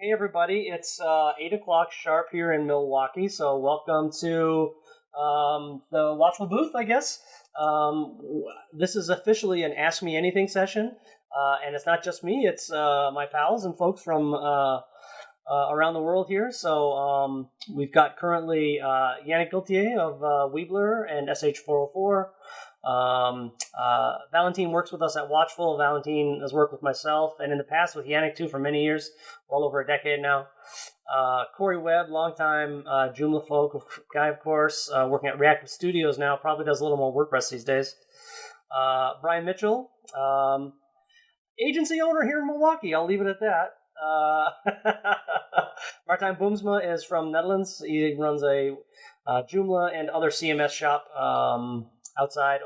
Hey everybody, it's 8 o'clock sharp here in Milwaukee, so welcome to the Watchful booth, I guess. This is officially an Ask Me Anything session, and it's not just me, it's my pals and folks from around the world here. So we've got currently Yannick Gauthier of Weeblr and SH404. Valentine works with us at Watchful. Valentine has worked with myself and in the past with Yannick too for many years, well over a decade now. Corey Webb, longtime Joomla folk guy, of course, working at Reactive Studios now, probably does a little more WordPress these days. Brian Mitchell, agency owner here in Milwaukee, I'll leave it at that. Martijn Boomsma is from Netherlands. He runs a Joomla and other CMS shop outside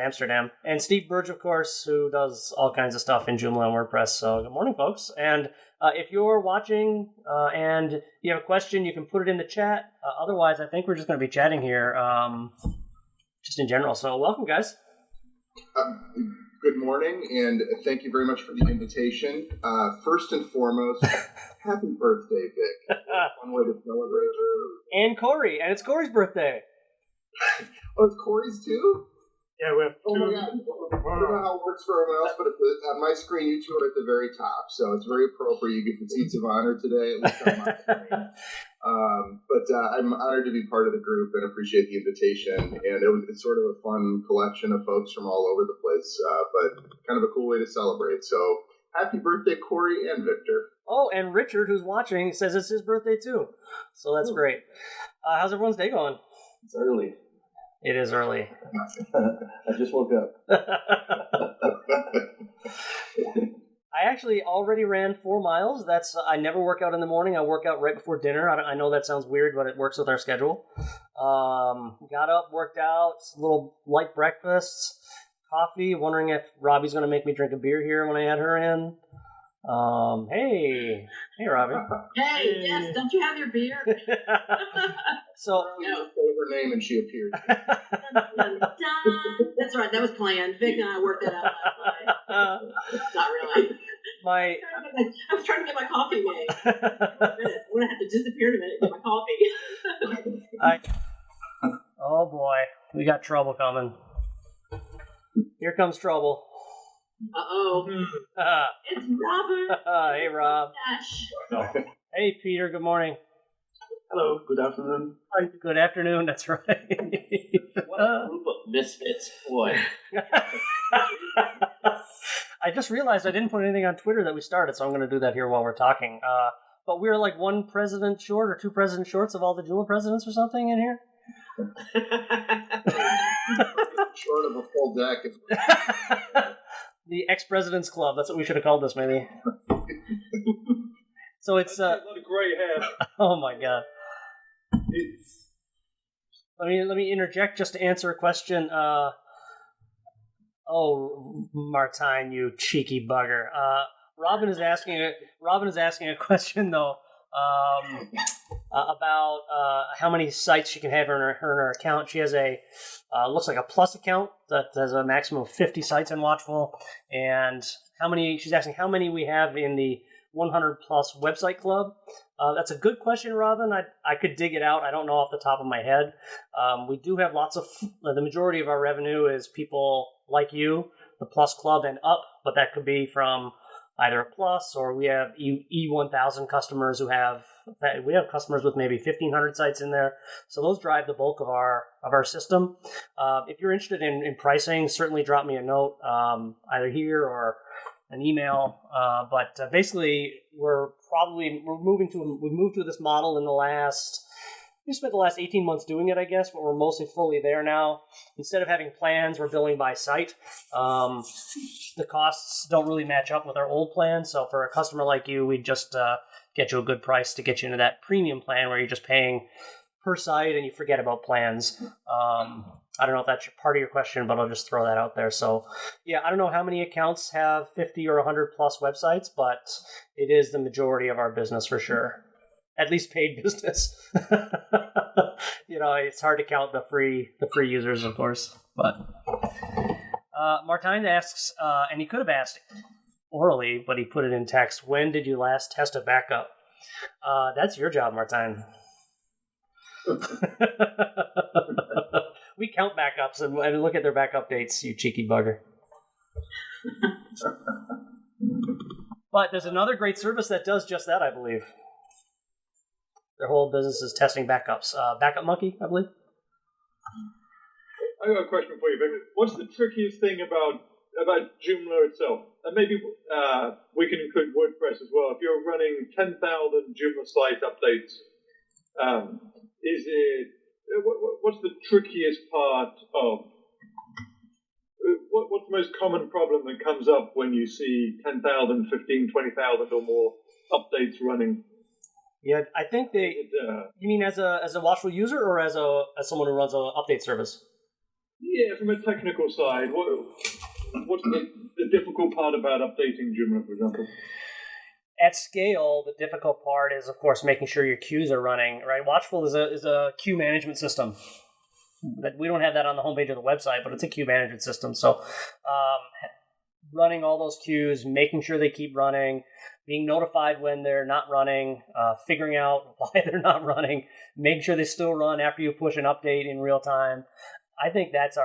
Amsterdam. And Steve Burge, of course, who does all kinds of stuff in Joomla and WordPress. So good morning, folks. And if you're watching and you have a question, you can put it in the chat. Otherwise, I think we're just going to be chatting here just in general. So welcome, guys. Good morning, and thank you very much for the invitation. First and foremost, happy birthday, Vic. Fun way to celebrate you. And Corey, and it's Corey's birthday. Oh, it's Corey's too? Yeah, we have two. Oh my God. I don't know how it works for everyone else, but on my screen, you two are at the very top, so it's very appropriate. You get the seats of honor today, at least on my screen. But I'm honored to be part of the group and appreciate the invitation. And it's sort of a fun collection of folks from all over the place, but kind of a cool way to celebrate. So happy birthday, Corey and Victor. Oh, and Richard, who's watching, says it's his birthday too. So that's great. How's everyone's day going? It's early. It is early. I just woke up. I actually already ran 4 miles. I never work out in the morning. I work out right before dinner. I know that sounds weird, but it works with our schedule. Got up, worked out, a little light breakfast, coffee, wondering if Robbie's going to make me drink a beer here when I add her in. Hey, Robbie. Hey, yes, don't you have your beer? So, say her name and she appeared. That's right, that was planned. Vic and I worked that out last night. Not really. I was trying to get my coffee made. I'm going to have to disappear in a minute and get my coffee. Oh boy, we got trouble coming. Here comes trouble. Uh-oh. It's Robert. Hey, Rob. Hey, Peter, good morning. Hello, good afternoon. Hi. Good afternoon, that's right. What a group of misfits, boy. I just realized I didn't put anything on Twitter that we started, so I'm going to do that here while we're talking. But we're like one president short or two presidents shorts of all the Joomla presidents or something in here? Short of a full deck. The ex-president's club. That's what we should have called this, maybe. So it's a lot of gray hair. Oh my God. Let me interject just to answer a question. Martijn, you cheeky bugger. Robin is asking a question though. About how many sites she can have in her account. She has looks like a plus account that has a maximum of 50 sites in Watchful, and she's asking how many we have in the 100 plus website club. That's a good question, Robin. I could dig it out. I don't know off the top of my head. We do have the majority of our revenue is people like you, the plus club and up, but that could be from either a plus, or we have E1000 customers we have customers with maybe 1,500 sites in there. So those drive the bulk of our system. If you're interested in pricing, certainly drop me a note, either here or an email. But basically, we've moved to this model we spent the last 18 months doing it, I guess, but we're mostly fully there now. Instead of having plans, we're billing by site. The costs don't really match up with our old plan, so for a customer like you, we just get you a good price to get you into that premium plan where you're just paying per site and you forget about plans. I don't know if that's part of your question, but I'll just throw that out there. So, yeah, I don't know how many accounts have 50 or 100 plus websites, but it is the majority of our business for sure. At least paid business. It's hard to count the free users, of course. But Martijn asks, and he could have asked orally, but he put it in text. When did you last test a backup? That's your job, Martijn. We count backups and look at their backup dates, you cheeky bugger. But there's another great service that does just that, I believe. Their whole business is testing backups. Backup Monkey, I believe. I got a question for you, Victor. What's the trickiest thing about Joomla itself? And maybe we can include WordPress as well. If you're running 10,000 Joomla site updates, what's the trickiest part of? What's the most common problem that comes up when you see 10,000, 15, 20,000 or more updates running? Yeah, I think you mean as a Watchful user or as someone who runs an update service? Yeah, from a technical side, what's the difficult part about updating Joomla, for example? At scale, the difficult part is, of course, making sure your queues are running. Right, Watchful is a queue management system. We don't have that on the homepage of the website, but it's a queue management system. So, running all those queues, making sure they keep running, being notified when they're not running, figuring out why they're not running, making sure they still run after you push an update in real time. I think that's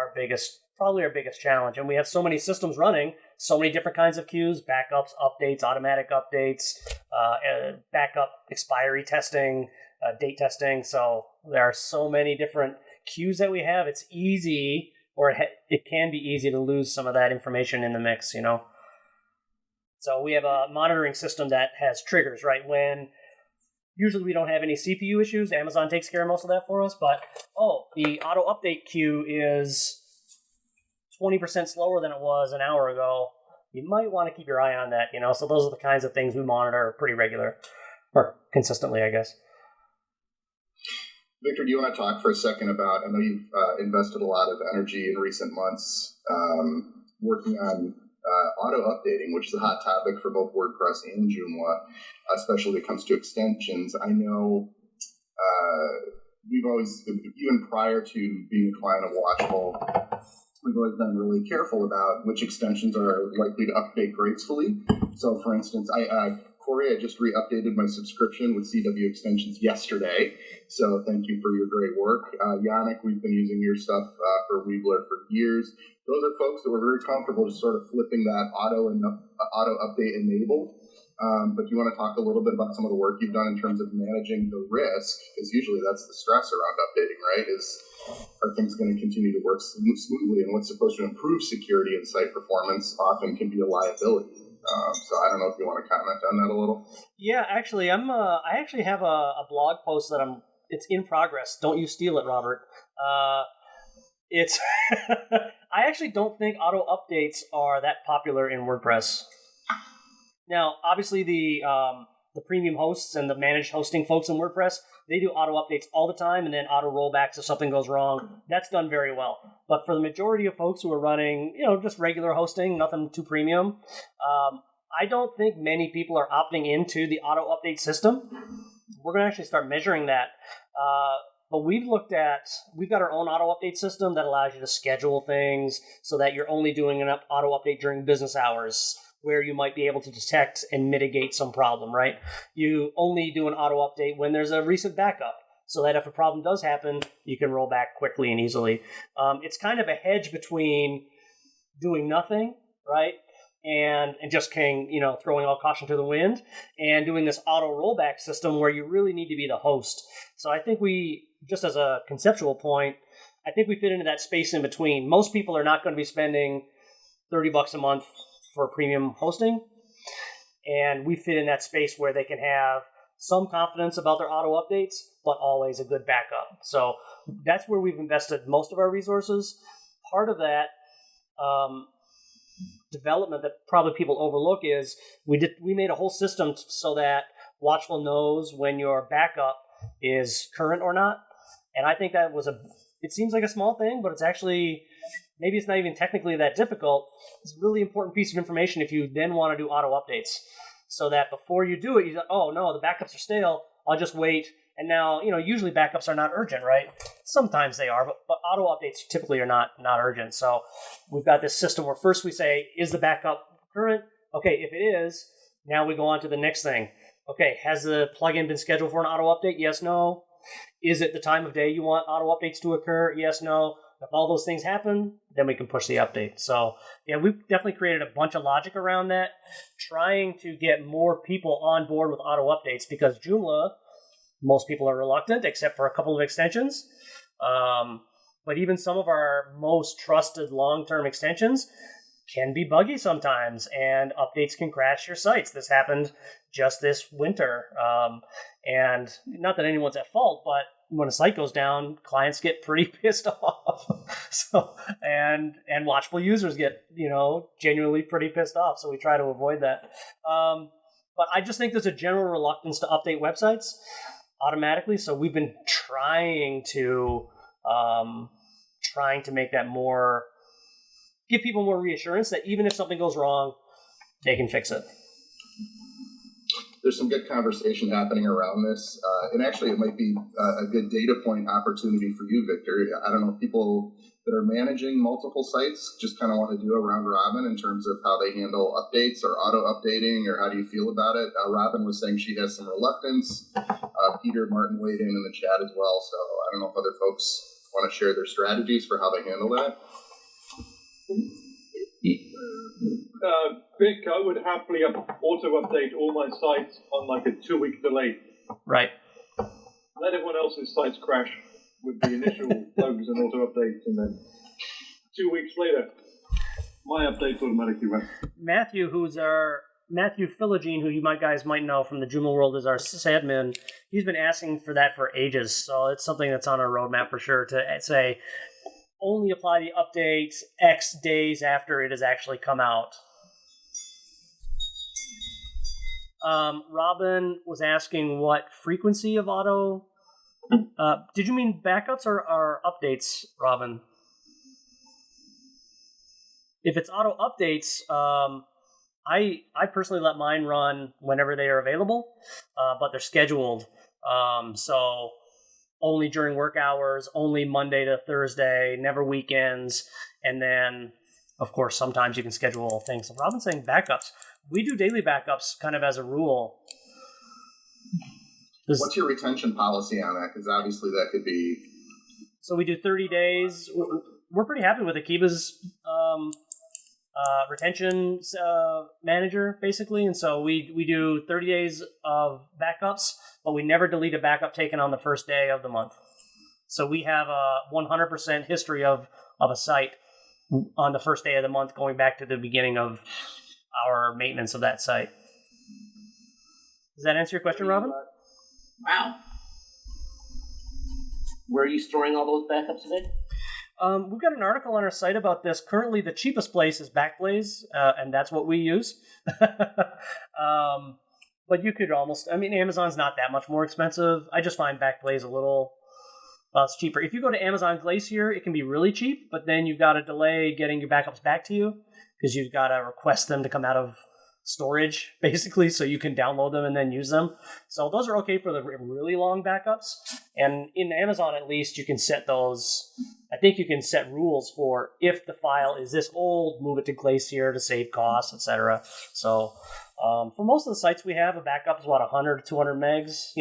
probably our biggest challenge. And we have so many systems running, so many different kinds of queues, backups, updates, automatic updates, backup expiry testing, date testing. So there are so many different queues that we have. It's easy, or it can be easy to lose some of that information in the mix, you know. So we have a monitoring system that has triggers, right? When usually we don't have any CPU issues. Amazon takes care of most of that for us. But, the auto update queue is 20% slower than it was an hour ago. You might want to keep your eye on that, you know. So those are the kinds of things we monitor pretty regular, or consistently, I guess. Victor, do you want to talk for a second about, I know you've invested a lot of energy in recent months working on auto updating, which is a hot topic for both WordPress and Joomla, especially when it comes to extensions. I know we've always, even prior to being a client of Watchful, we've always been really careful about which extensions are likely to update gracefully. So, for instance, Corey, I just re-updated my subscription with CW extensions yesterday, so thank you for your great work. Yannick, we've been using your stuff for Weeblr for years. Those are folks that were very comfortable just sort of flipping that auto update enabled. But you want to talk a little bit about some of the work you've done in terms of managing the risk, because usually that's the stress around updating, right? Are things going to continue to work smoothly, and what's supposed to improve security and site performance often can be a liability. So I don't know if you want to comment on that a little. Yeah, actually, I actually have a blog post that it's in progress. Don't you steal it, Robert. It's I actually don't think auto updates are that popular in WordPress. Now, obviously, the premium hosts and the managed hosting folks in WordPress, they do auto updates all the time and then auto rollbacks if something goes wrong. That's done very well. But for the majority of folks who are running, just regular hosting, nothing too premium, I don't think many people are opting into the auto update system. We're going to actually start measuring that. But we've got our own auto update system that allows you to schedule things so that you're only doing an auto update during business hours, where you might be able to detect and mitigate some problem, right? You only do an auto update when there's a recent backup, so that if a problem does happen, you can roll back quickly and easily. It's kind of a hedge between doing nothing, right, and just throwing all caution to the wind, and doing this auto rollback system where you really need to be the host. So I think just as a conceptual point, I think we fit into that space in between. Most people are not going to be spending $30 a month for premium hosting, and we fit in that space where they can have some confidence about their auto updates, but always a good backup. So that's where we've invested most of our resources. Part of that development that probably people overlook is we made a whole system so that Watchful knows when your backup is current or not. And I think that it seems like a small thing, but it's actually, maybe it's not even technically that difficult. It's a really important piece of information if you then want to do auto updates, so that before you do it, you say, oh no, the backups are stale, I'll just wait. And now, usually backups are not urgent, right? Sometimes they are, but auto updates typically are not urgent. So we've got this system where first we say, is the backup current? Okay, if it is, now we go on to the next thing. okay, has the plugin been scheduled for an auto update? Yes, no. Is it the time of day you want auto updates to occur? Yes, no. If all those things happen, then we can push the update. So, yeah, we've definitely created a bunch of logic around that, trying to get more people on board with auto updates, because Joomla, most people are reluctant, except for a couple of extensions. But even some of our most trusted long-term extensions can be buggy sometimes, and updates can crash your sites. This happened just this winter. And not that anyone's at fault, but when a site goes down, clients get pretty pissed off. And Watchful users get, genuinely pretty pissed off. So we try to avoid that. But I just think there's a general reluctance to update websites automatically. So we've been trying to make that more, give people more reassurance that even if something goes wrong, they can fix it. There's some good conversation happening around this. And actually, it might be a good data point opportunity for you, Victor. I don't know if people that are managing multiple sites just kind of want to do a round robin in terms of how they handle updates or auto updating, or how do you feel about it? Robin was saying she has some reluctance. Peter Martin weighed in the chat as well. So I don't know if other folks want to share their strategies for how they handle that. Vic, I would happily auto-update all my sites on like a 2-week delay. Right. Let everyone else's sites crash with the initial bugs and auto-updates, and then 2 weeks later, my updates automatically run. Matthew Philogene, who you guys might know from the Joomla world, is our sysadmin. He's been asking for that for ages, so it's something that's on our roadmap for sure, to say only apply the update X days after it has actually come out. Robin was asking what frequency of auto. Did you mean backups or updates, Robin? If it's auto updates, I personally let mine run whenever they are available, but they're scheduled. So only during work hours, only Monday to Thursday, never weekends. And then, of course, sometimes you can schedule things. So Robin's saying backups. We do daily backups kind of as a rule. What's your retention policy on that? Because obviously that could be... So we do 30 days. We're pretty happy with Akiba's retention manager, basically. And so we do 30 days of backups, but we never delete a backup taken on the first day of the month. So we have a 100% history of a site on the first day of the month, going back to the beginning of our maintenance of that site. Does that answer your question, Robin? Wow. Where are you storing all those backups, Vic? We've got an article on our site about this. Currently, the cheapest place is Backblaze, and that's what we use. But you could Amazon's not that much more expensive. I just find Backblaze a little it's cheaper. If you go to Amazon Glacier, it can be really cheap, but then you've got to delay getting your backups back to you because you've got to request them to come out of storage, basically, so you can download them and then use them. So those are okay for the really long backups. And in Amazon, at least, you can set those. I think you can set rules for if the file is this old, move it to Glacier to save costs, etc. So for most of the sites we have, a backup is about 100 to 200 megs.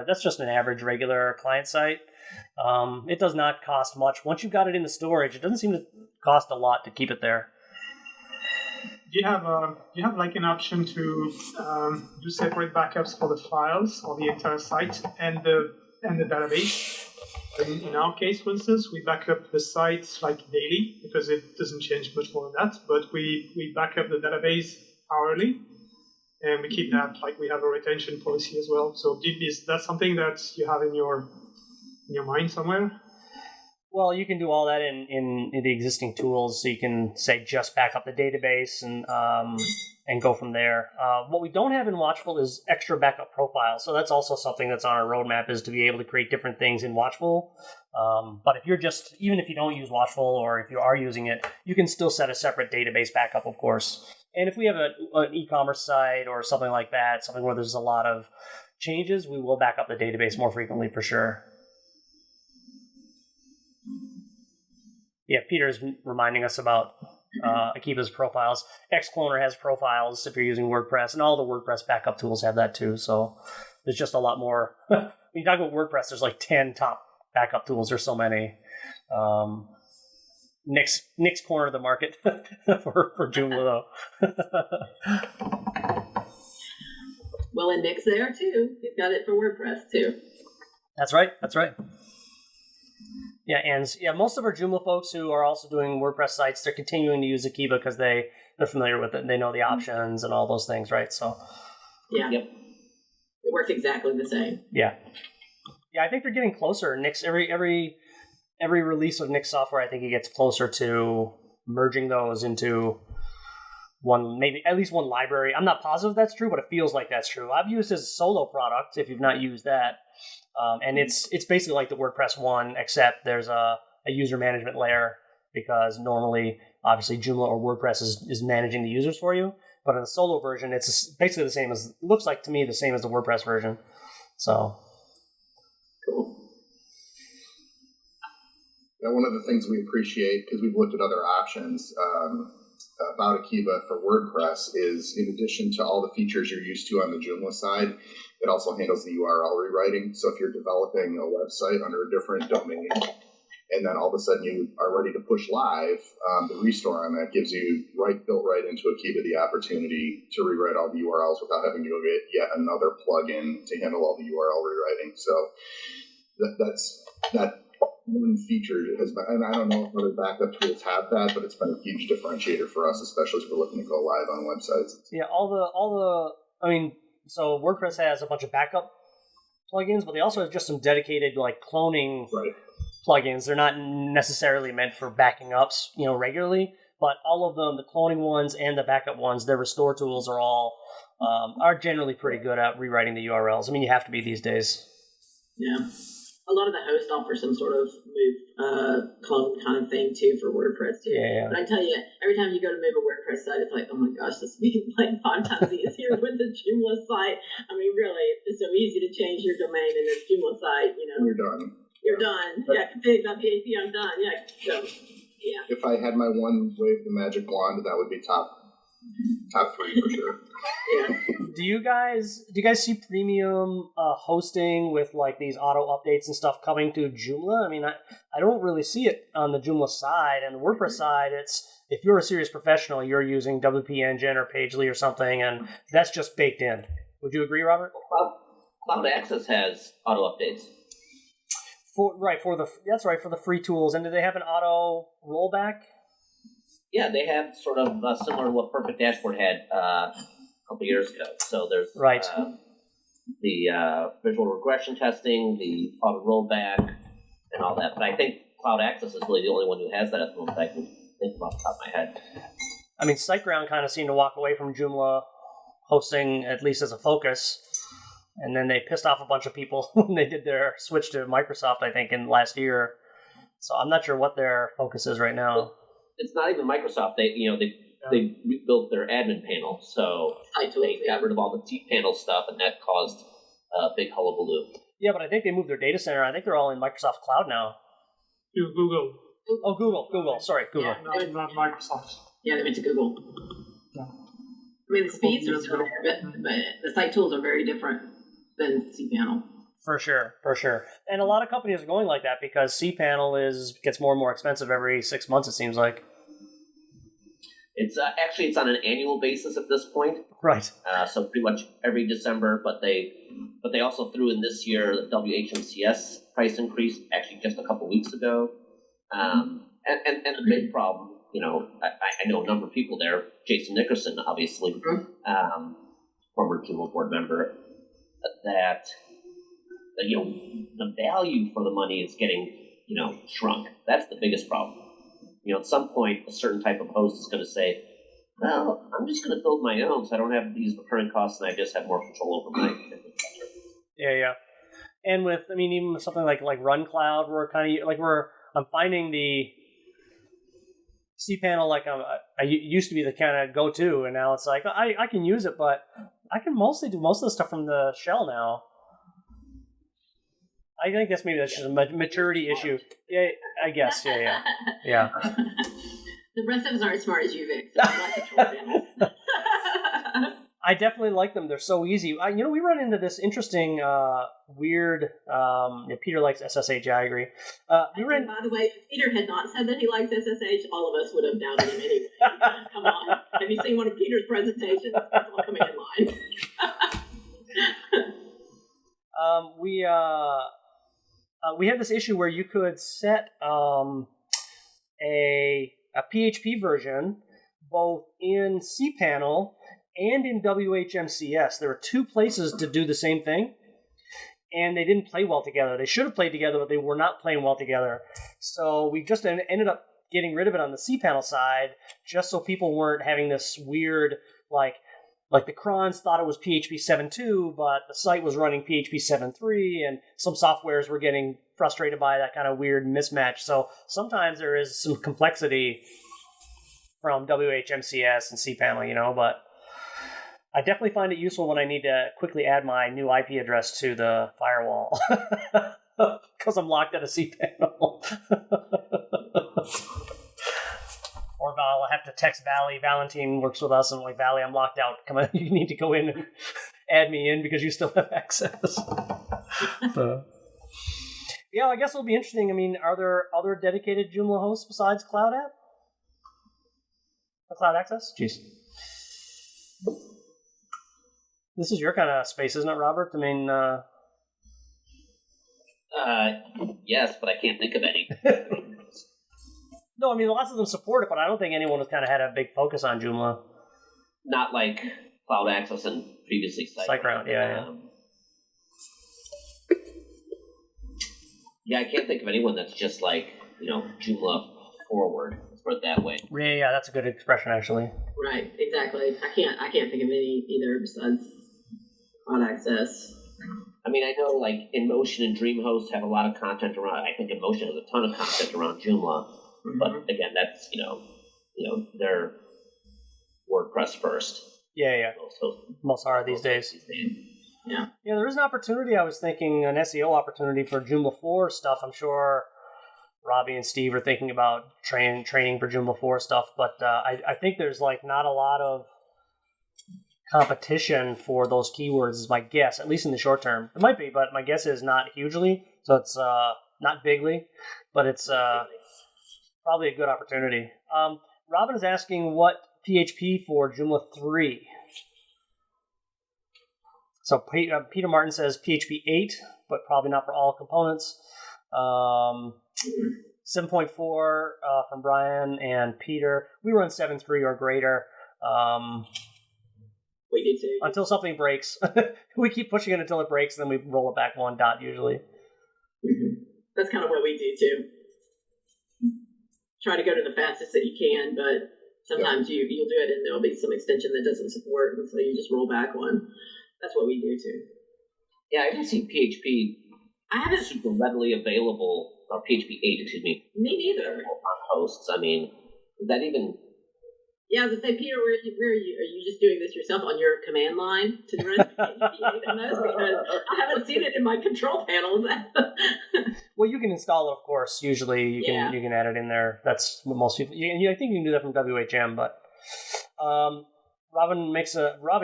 That's just an average regular client site. It does not cost much. Once you've got it in the storage, it doesn't seem to cost a lot to keep it there. Do you have like an option to do separate backups for the files or the entire site and the database? In our case, for instance, we back up the site like daily because it doesn't change much more than that. But we back up the database hourly, and we keep that. Like we have a retention policy as well. So is that something that you have in your mind somewhere? Well, you can do all that in the existing tools, so you can say just back up the database and go from there. What we don't have in Watchful is extra backup profiles, so that's also something that's on our roadmap, is to be able to create different things in Watchful. But even if you don't use Watchful, or if you are using it, you can still set a separate database backup, of course. And if we have an e-commerce site or something like that, something where there's a lot of changes, we will back up the database more frequently for sure. Yeah, Peter's reminding us about Akiba's profiles. Xcloner has profiles if you're using WordPress, and all the WordPress backup tools have that too. So there's just a lot more. When you talk about WordPress, there's like 10 top backup tools. There's so many. Nick's corner of the market for Joomla though. Well, and Nick's there too. He's got it for WordPress too. That's right. Yeah, and most of our Joomla folks who are also doing WordPress sites, they're continuing to use Akiba because they're familiar with it and they know the options and all those things, right? So yeah, yep. It works exactly the same. Yeah, I think they're getting closer. Nick's every release of Nick's software, I think it gets closer to merging those into one, maybe at least one library. I'm not positive that's true, but it feels like that's true. I've used his solo product, if you've not used that. And it's basically like the WordPress one, except there's a user management layer, because normally, obviously, Joomla or WordPress is managing the users for you. But in the solo version, it's basically the same as, looks like to me, the same as the WordPress version. So. Cool. Yeah, one of the things we appreciate, because we've looked at other options about Akiba for WordPress, is in addition to all the features you're used to on the Joomla side, it also handles the URL rewriting. So if you're developing a website under a different domain, and then all of a sudden you are ready to push live, the restore on that gives you built right into Akiba the opportunity to rewrite all the URLs without having to go get yet another plugin to handle all the URL rewriting. So that one feature has been, and I don't know if other backup tools have that, but it's been a huge differentiator for us, especially as we're looking to go live on websites. Yeah, so WordPress has a bunch of backup plugins, but they also have just some dedicated cloning plugins. They're not necessarily meant for backing up, regularly, but all of them, the cloning ones and the backup ones, their restore tools are all are generally pretty good at rewriting the URLs. I mean, you have to be these days. Yeah. A lot of the hosts offer some sort of move clone kind of thing too for WordPress too. Yeah. But I tell you, every time you go to move a WordPress site, it's like, oh my gosh, this would be like 5 times easier with the Joomla site. I mean, really, it's so easy to change your domain in this Joomla site. You're done. You're done. Yeah, config.php, I'm done. Yeah. So, yeah. If I had my one wave the magic wand, that would be top 3 for sure. Yeah. Do you guys see premium hosting with these auto updates and stuff coming to Joomla? I mean, I don't really see it on the Joomla side. And the WordPress side, it's if you're a serious professional, you're using WP Engine or Pagely or something, and that's just baked in. Would you agree, Robert? Cloud Access has auto updates. For the free tools. And do they have an auto rollback? Yeah, they have sort of similar to what Perfect Dashboard had a couple years ago. So there's the visual regression testing, the auto rollback, and all that. But I think Cloud Access is really the only one who has that at the moment that I can think of off the top of my head. I mean, SiteGround kind of seemed to walk away from Joomla hosting, at least as a focus. And then they pissed off a bunch of people when they did their switch to Microsoft, I think, in last year. So I'm not sure what their focus is right now. It's not even Microsoft. They rebuilt their admin panel, so they got rid of all the cPanel stuff, and that caused a big hullabaloo. Yeah, but I think they moved their data center. I think they're all in Microsoft Cloud now. To Google. Oh, Google. Sorry, Google. Yeah, not Microsoft. Yeah, they went to Google. Yeah. I mean, the speeds are still there, but the site tools are very different than cPanel. For sure. And a lot of companies are going like that because cPanel gets more and more expensive every 6 months, it seems like. It's actually it's on an annual basis at this point. Right. So pretty much every December, but they also threw in this year the WHMCS price increase actually just a couple weeks ago. And the big problem, I know a number of people there. Jason Nickerson, obviously, former Joomla board member, that the value for the money is getting shrunk. That's the biggest problem. At some point, a certain type of host is going to say, well, I'm just going to build my own so I don't have these recurring costs and I just have more control over my infrastructure. Yeah. And even something like Run Cloud, I'm finding the cPanel I used to be the kind of go-to, and now it's like, I can use it, but I can mostly do most of the stuff from the shell now. I guess maybe that's just a maturity issue. Yeah, I guess. Yeah. The rest of us aren't as smart as you, Vic. So I like control panels. I definitely like them. They're so easy. We run into this interesting, weird. Peter likes SSH. I agree. By the way, if Peter had not said that he likes SSH, all of us would have doubted him anyway. Come on, have you seen one of Peter's presentations? That's all coming in line. We had this issue where you could set a PHP version both in cPanel and in WHMCS. There were two places to do the same thing, and they didn't play well together. They should have played together, but they were not playing well together. So we just ended up getting rid of it on the cPanel side, just so people weren't having this weird, like the crons thought it was PHP 7.2, but the site was running PHP 7.3, and some softwares were getting frustrated by that kind of weird mismatch. So sometimes there is some complexity from WHMCS and cPanel, but I definitely find it useful when I need to quickly add my new IP address to the firewall because I'm locked out of cPanel. Or I'll have to text Valley. Valentine works with us, and I'm like, Valley, I'm locked out. Come on, you need to go in and add me in because you still have access. Yeah, I guess it'll be interesting. I mean, are there other dedicated Joomla hosts besides Cloud App? Cloud Access? Jeez. This is your kind of space, isn't it, Robert? I mean, yes, but I can't think of any. No, I mean, lots of them support it, but I don't think anyone has kind of had a big focus on Joomla. Not like Cloud Access and previously SiteGround, yeah. Yeah, I can't think of anyone that's just like, Joomla forward. Let's put it that way. Yeah, that's a good expression, actually. Right, exactly. I can't think of any either besides Cloud Access. I mean, I know like InMotion and DreamHost have a lot of content around. I think InMotion has a ton of content around Joomla, but again, that's they're WordPress first. Yeah. Most are these days. Yeah, there is an opportunity. I was thinking an SEO opportunity for Joomla 4 stuff. I'm sure Robbie and Steve are thinking about training for Joomla 4 stuff, but I think there's like not a lot of competition for those keywords is my guess, at least in the short term. It might be, but my guess is not hugely, so it's not bigly, but it's probably a good opportunity. Robin is asking what PHP for Joomla 3. So Peter Martin says PHP 8, but probably not for all components. 7.4 from Brian and Peter. We run 7.3 or greater. We do too. Until something breaks. We keep pushing it until it breaks, then we roll it back one dot usually. That's kind of what we do too. Try to go to the fastest that you can, but sometimes you'll do it and there'll be some extension that doesn't support, and so you just roll back one. That's what we do too. Yeah, I haven't seen PHP super readily available, or PHP 8, excuse me. Me neither. On hosts. I mean, is that even... Yeah, I was going to say, Peter, where are you? Are you just doing this yourself on your command line to run PHP 8 on those? Because I haven't seen it in my control panels. Well, you can install it, of course. Usually you can add it in there. That's what most people... I think you can do that from WHM, but... Robin,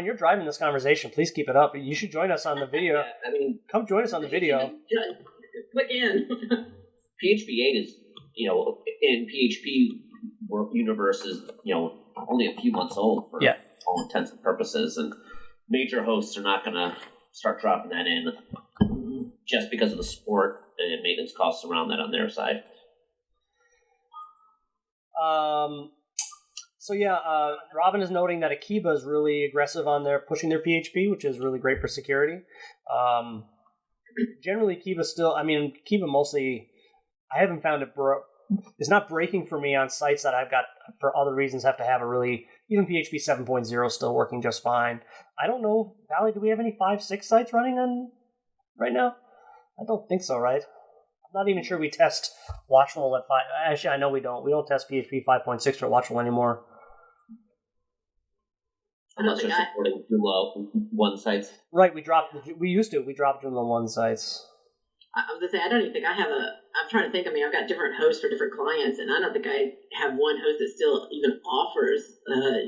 you're driving this conversation. Please keep it up. You should join us on the video. Yeah, I mean... Come join us on the video. Click in. PHP 8 is, in PHP universe is, only a few months old for all intents and purposes, and major hosts are not going to start dropping that in just because of the support and maintenance costs around that on their side. Robin is noting that Akiba is really aggressive on pushing their PHP, which is really great for security. Generally, Akiba mostly, I haven't found it it's not breaking for me on sites that I've got, for other reasons, have to have even PHP 7.0 still working just fine. I don't know, Valley, do we have any 5.6 sites running on right now? I don't think so, right? I'm not even sure we test Watchful at 5. Actually, I know we don't. We don't test PHP 5.6 for Watchful anymore. Unless you're supporting Joomla 1 sites. Right, we used to. We dropped Joomla 1 sites. I was gonna say, I don't even think I have I'm trying to think. I mean, I've got different hosts for different clients, and I don't think I have one host that still even offers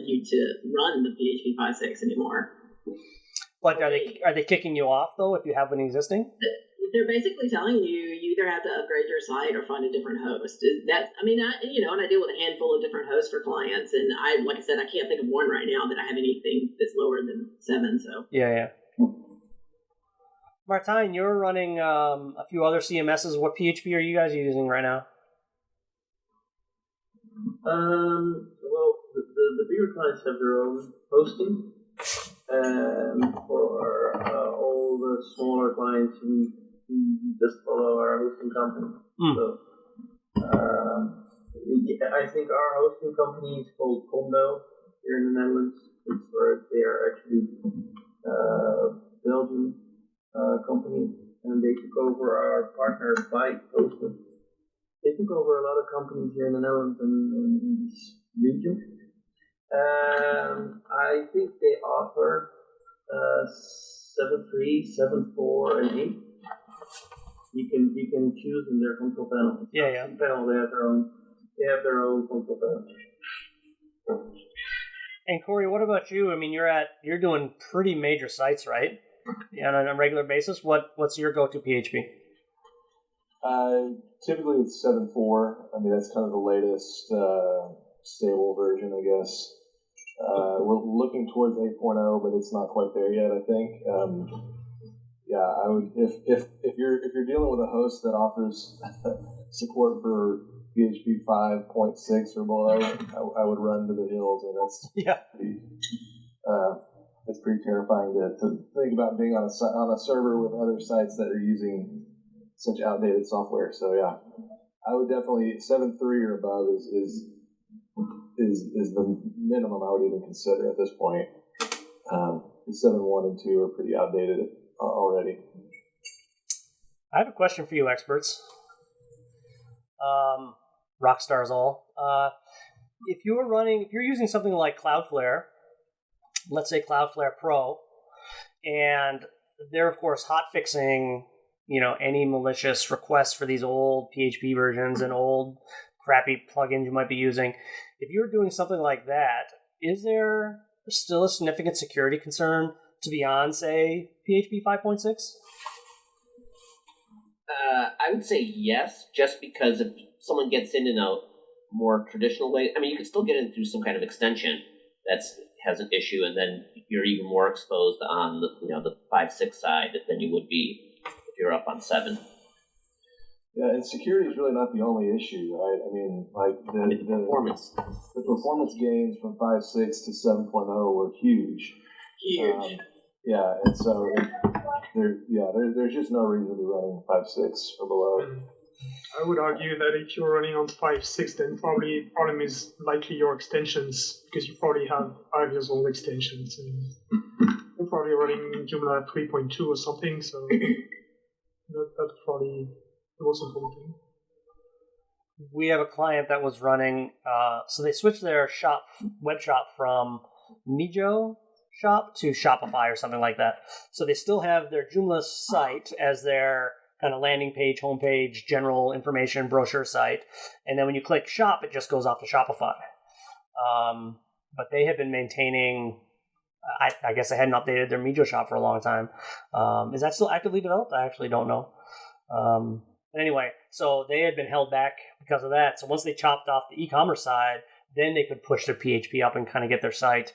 you to run the PHP 5.6 anymore. But are they kicking you off though if you have an existing? They're basically telling you either have to upgrade your site or find a different host. And I deal with a handful of different hosts for clients, and like I said, I can't think of one right now that I have anything that's lower than 7. So yeah. Martijn, you're running a few other CMSs. What PHP are you guys using right now? Well, the bigger clients have their own hosting, and for all the smaller clients, we just follow our hosting company. So, I think our hosting company is called Condo here in the Netherlands. It's where they are actually Belgian company, and they took over our partner Byte hosting. They took over a lot of companies here in the Netherlands and in this region. I think they offer 7.3, 7.4, and 8. You can choose in their control panel. Yeah. Panel, they have their own control panel. And Corey, what about you? I mean, you're doing pretty major sites, right? On a regular basis. What's your go-to PHP? Typically it's 7.4. I mean, that's kind of the latest stable version, I guess. We're looking towards 8.0, but it's not quite there yet, I think. Yeah, I would if you're dealing with a host that offers support for PHP 5.6 or below, I would run to the hills, and that's pretty terrifying to think about being on a server with other sites that are using such outdated software. So yeah, I would definitely 7.3 or above is the minimum I would even consider at this point. 7.1 and 2 are pretty outdated already. I have a question for you, experts. Rock stars all. If you're using something like CloudFlare, let's say CloudFlare Pro, and they're of course hot fixing, any malicious requests for these old PHP versions and old crappy plugins you might be using. If you're doing something like that, is there still a significant security concern to be on, say, PHP 5.6? I would say yes, just because if someone gets in a more traditional way, I mean, you can still get in through some kind of extension that has an issue, and then you're even more exposed on the 5.6 side than you would be if you're up on 7. Yeah, and security is really not the only issue, right? I mean, like the performance. The performance gains from 5.6 to 7.0 were huge. Huge. Yeah, and so there's just no reason to be running 5.6 or below. I would argue that if you're running on 5.6, then probably the problem is likely your extensions, because you probably have 5 years old extensions, and you're probably running Joomla 3.2 or something. So that's probably the most important thing. We have a client that was running, so they switched their web shop from Mijo shop to Shopify or something like that. So they still have their Joomla site as their kind of landing page, homepage, general information brochure site. And then when you click shop, it just goes off to Shopify. But they have been maintaining, I guess they hadn't updated their Mijo shop for a long time. Is that still actively developed? I actually don't know. But anyway, so they had been held back because of that. So once they chopped off the e-commerce side, then they could push their PHP up and kind of get their site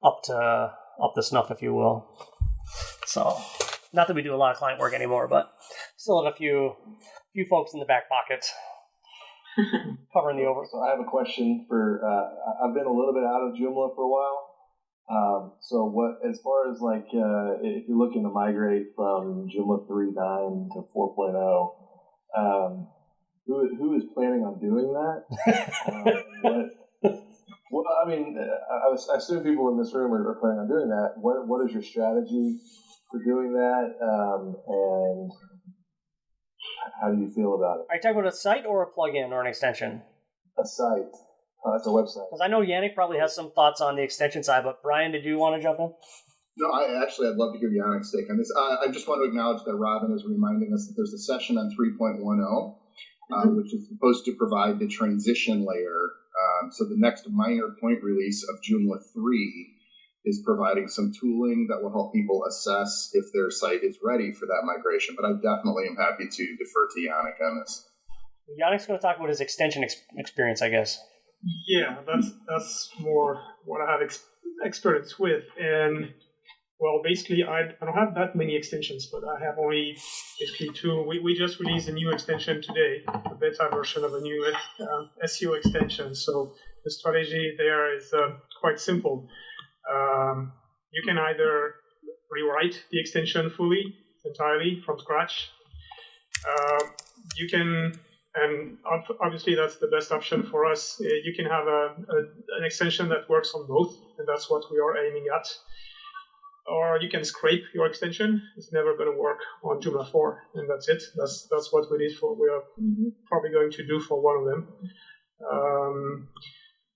up to snuff, if you will. So, not that we do a lot of client work anymore, but still have a few folks in the back pocket covering the over. So I have a question for. I've been a little bit out of Joomla for a while. So what, as far as like, if you're looking to migrate from Joomla 3.9 to 4.0, who is planning on doing that? Well, I mean, I assume people in this room are planning on doing that. What is your strategy for doing that, and how do you feel about it? Are you talking about a site or a plugin or an extension? A site. It's a website. Because I know Yannick probably has some thoughts on the extension side, but Brian, did you want to jump in? No, I'd love to hear Yannick's take on this. I just want to acknowledge that Robin is reminding us that there's a session on 3.10, which is supposed to provide the transition layer. So the next minor point release of Joomla 3 is providing some tooling that will help people assess if their site is ready for that migration. But I definitely am happy to defer to Yannick on this. Yannick's going to talk about his extension experience, I guess. Yeah, that's more what I have experience with. And, well, basically, I don't have that many extensions, but I have only basically two. We just released a new extension today, a beta version of a new SEO extension. So the strategy there is quite simple. You can either rewrite the extension entirely from scratch. You can, and obviously that's the best option for us. You can have an extension that works on both, and that's what we are aiming at. Or you can scrape your extension. It's never going to work on Joomla 4, and that's it. That's what we are probably going to do for one of them.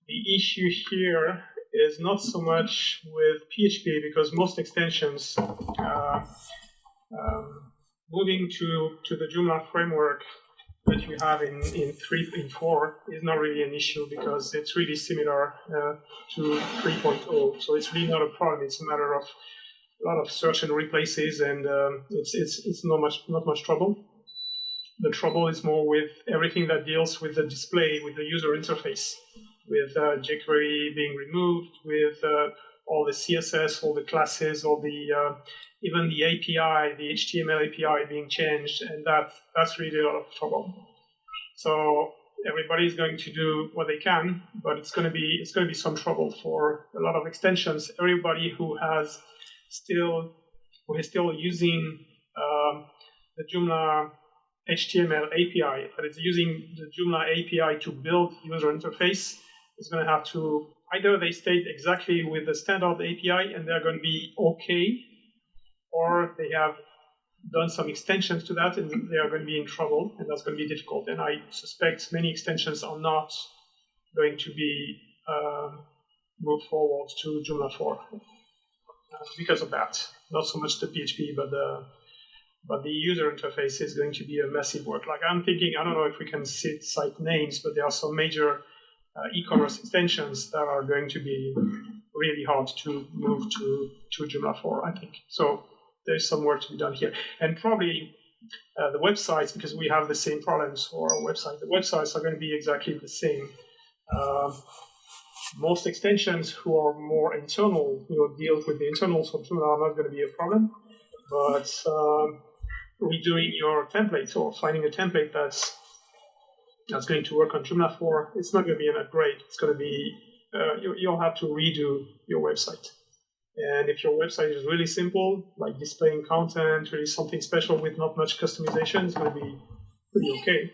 The issue here is not so much with PHP, because most extensions, moving to the Joomla framework that you have in 4 is not really an issue, because it's really similar to 3.0. So it's really not a problem. It's a matter of a lot of search and replaces, and it's not much trouble. The trouble is more with everything that deals with the display, with the user interface, with jQuery being removed, with all the CSS, all the classes, all the even the API, the HTML API being changed, and that's really a lot of trouble. So everybody's going to do what they can, but it's going to be some trouble for a lot of extensions. Everybody who is still using the Joomla HTML API, but it's using the Joomla API to build user interface, is going to have to either they stay exactly with the standard API and they're going to be okay, or they have done some extensions to that and they are going to be in trouble, and that's going to be difficult. And I suspect many extensions are not going to be moved forward to Joomla 4 because of that. Not so much the PHP, but the user interface is going to be a massive work. Like I'm thinking, I don't know if we can cite names, but there are some major e-commerce extensions that are going to be really hard to move to Joomla 4, I think. So there's some work to be done here. And probably the websites, because we have the same problems for our website, the websites are going to be exactly the same. Most extensions who are more internal, deal with the internals of Joomla are not going to be a problem. But redoing your template or finding a template that's going to work on Joomla 4, it's not going to be an upgrade. It's going to be, you'll have to redo your website. And if your website is really simple, like displaying content, really something special with not much customization, it's going to be pretty okay.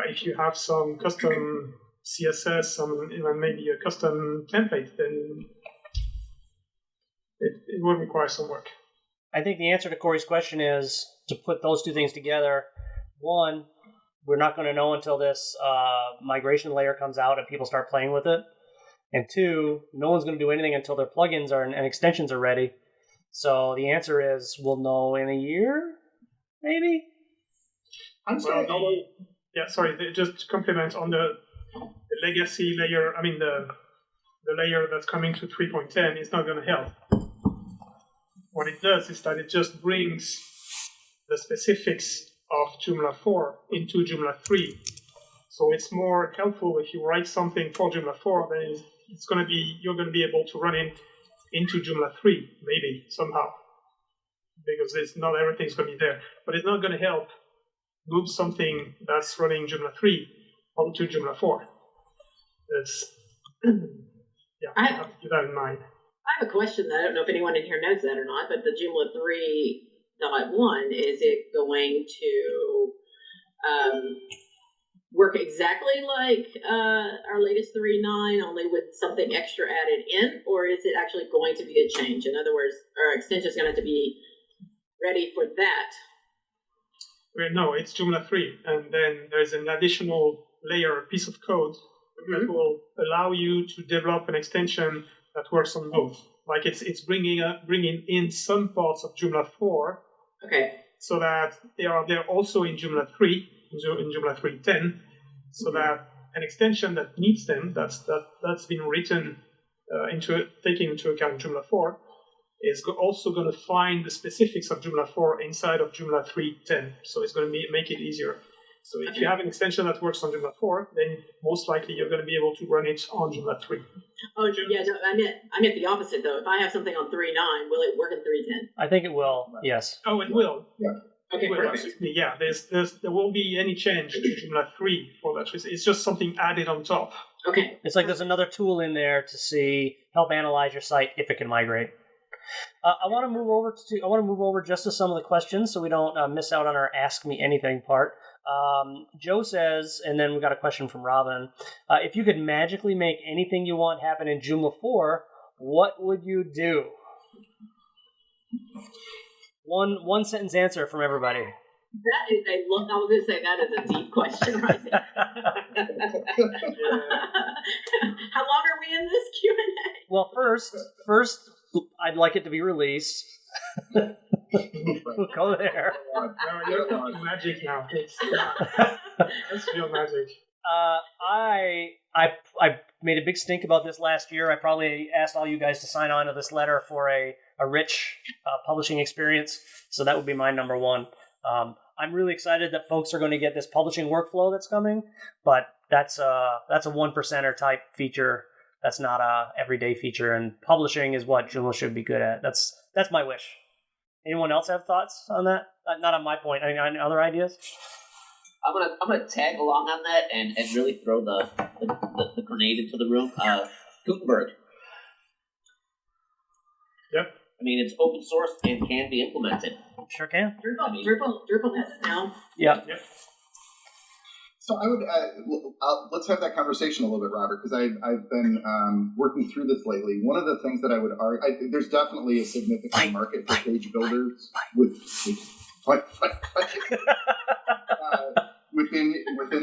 If you have some custom CSS, even maybe a custom template, then it will require some work. I think the answer to Corey's question is to put those two things together. One, we're not going to know until this migration layer comes out and people start playing with it. And two, no one's going to do anything until their plugins and extensions are ready. So the answer is we'll know in a year, maybe? Just to compliment on the legacy layer, the layer that's coming to 3.10 is not going to help. What it does is that it just brings the specifics of Joomla 4 into Joomla 3. So it's more helpful if you write something for Joomla 4, then you're going to be able to run it into Joomla 3, maybe, somehow. Because not everything's going to be there. But it's not going to help move something that's running Joomla 3 onto Joomla 4. I have to keep that in mind. I have a question that I don't know if anyone in here knows that or not, but the Joomla 3.1, is it going to work exactly like our latest 3.9, only with something extra added in, or is it actually going to be a change? In other words, our extension is going to have to be ready for that. No, it's Joomla 3, and then there's an additional layer, piece of code that will allow you to develop an extension that works on both. Like it's bringing in some parts of Joomla 4, Okay. so that they are there also in Joomla 3, in Joomla 3.10, so that an extension that needs them, that's been written taking into account Joomla 4, is also going to find the specifics of Joomla 4 inside of Joomla 3.10. So it's going to make it easier. So if you have an extension that works on Joomla 4, then most likely you're going to be able to run it on Joomla 3. Oh, yeah, no, I meant the opposite, though. If I have something on 3.9, will it work in 3.10? I think it will, yes. Oh, it will. Yeah. Okay, It will, perfect. absolutely. Yeah, there won't be any change to Joomla 3 for that. It's just something added on top. Okay. It's like there's another tool in there to help analyze your site if it can migrate. I want to move over just to some of the questions so we don't miss out on our Ask Me Anything part. Joe says, and then we got a question from Robin. If you could magically make anything you want happen in Joomla 4, what would you do? One sentence answer from everybody. That is I was going to say that is a deep question right there. How long are we in this Q&A? Well, first, I'd like it to be released. We'll go there. You're talking magic now. That's real magic. I made a big stink about this last year. I probably asked all you guys to sign on to this letter for a rich publishing experience. So that would be my number one. I'm really excited that folks are going to get this publishing workflow that's coming, but that's a 1%er type feature. That's not a everyday feature, and publishing is what Joomla should be good at. That's my wish. Anyone else have thoughts on that? Not on my point. Any other ideas? I'm gonna tag along on that and really throw the grenade into the room. Gutenberg. Yep. I mean, it's open source and can be implemented. Sure can. Drupal has it now. Yeah. Yep. So I would let's have that conversation a little bit, Robert, because I've been working through this lately. One of the things that I would argue, there's definitely a significant market for page builders within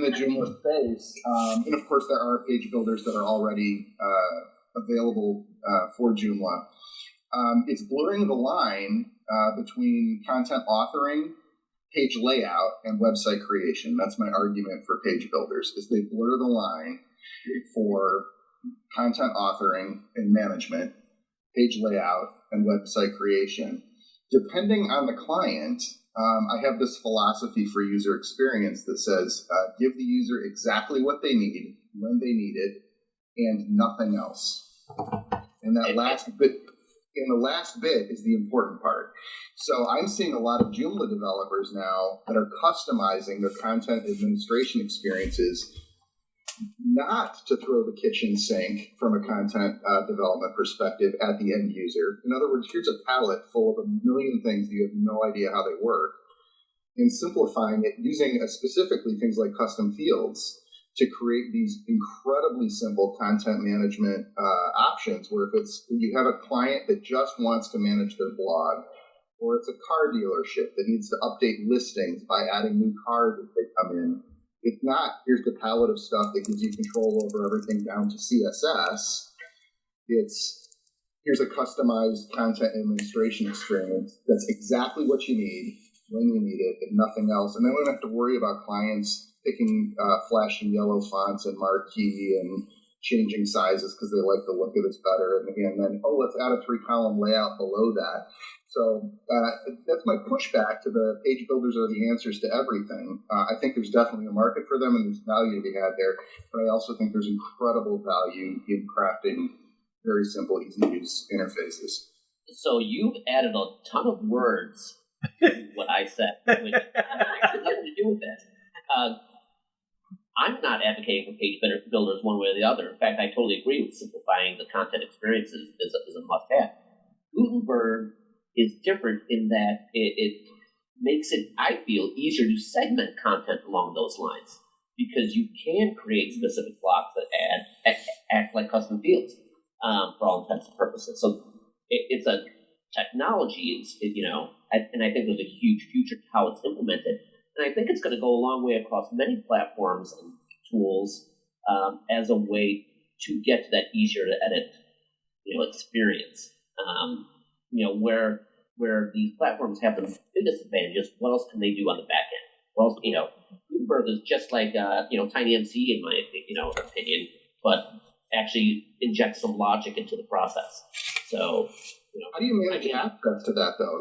the Joomla space, and of course there are page builders that are already available for Joomla. It's blurring the line between content authoring, page layout, and website creation. That's my argument for page builders, is they blur the line for content authoring and management, page layout, and website creation. Depending on the client, I have this philosophy for user experience that says, give the user exactly what they need, when they need it, and nothing else. And that last bit... And the last bit is the important part. So I'm seeing a lot of Joomla developers now that are customizing their content administration experiences not to throw the kitchen sink from a content development perspective at the end user. In other words, here's a palette full of a million things that you have no idea how they work, and simplifying it using specifically things like custom fields to create these incredibly simple content management options, where if you have a client that just wants to manage their blog, or it's a car dealership that needs to update listings by adding new cars as they come in, it's not, here's the palette of stuff that gives you control over everything down to CSS. It's, here's a customized content administration experience that's exactly what you need, when you need it, and nothing else. And then we don't have to worry about clients picking flashy yellow fonts and marquee and changing sizes because they like the look of it better. And then, let's add a 3-column layout below that. So that's my pushback to the page builders are the answers to everything. I think there's definitely a market for them and there's value to be had there. But I also think there's incredible value in crafting very simple, easy-to-use interfaces. So you've added a ton of words to what I said, which has nothing to do with this. I'm not advocating for page builders one way or the other. In fact, I totally agree with simplifying the content experiences is a must-have. Gutenberg is different in that it makes it, I feel, easier to segment content along those lines, because you can create specific blocks that act like custom fields for all intents and purposes. So it's a technology, and I think there's a huge future to how it's implemented. And I think it's going to go a long way across many platforms and tools as a way to get to that easier to edit, experience. Where these platforms have the biggest advantages, what else can they do on the back end? Well, Gutenberg is just like TinyMC in my opinion, but actually inject some logic into the process. So, how do you manage access to that though?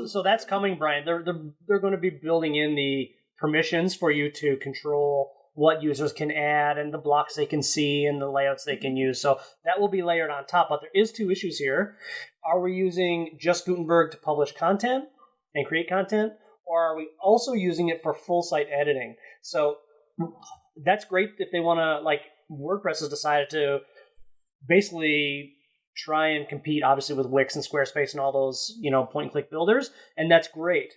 So that's coming, Brian. They're going to be building in the permissions for you to control what users can add and the blocks they can see and the layouts they can use. So that will be layered on top. But there is two issues here. Are we using just Gutenberg to publish content and create content? Or are we also using it for full site editing? So that's great if they want to, like WordPress has decided to basically try and compete, obviously, with Wix and Squarespace and all those, point and click builders. And that's great.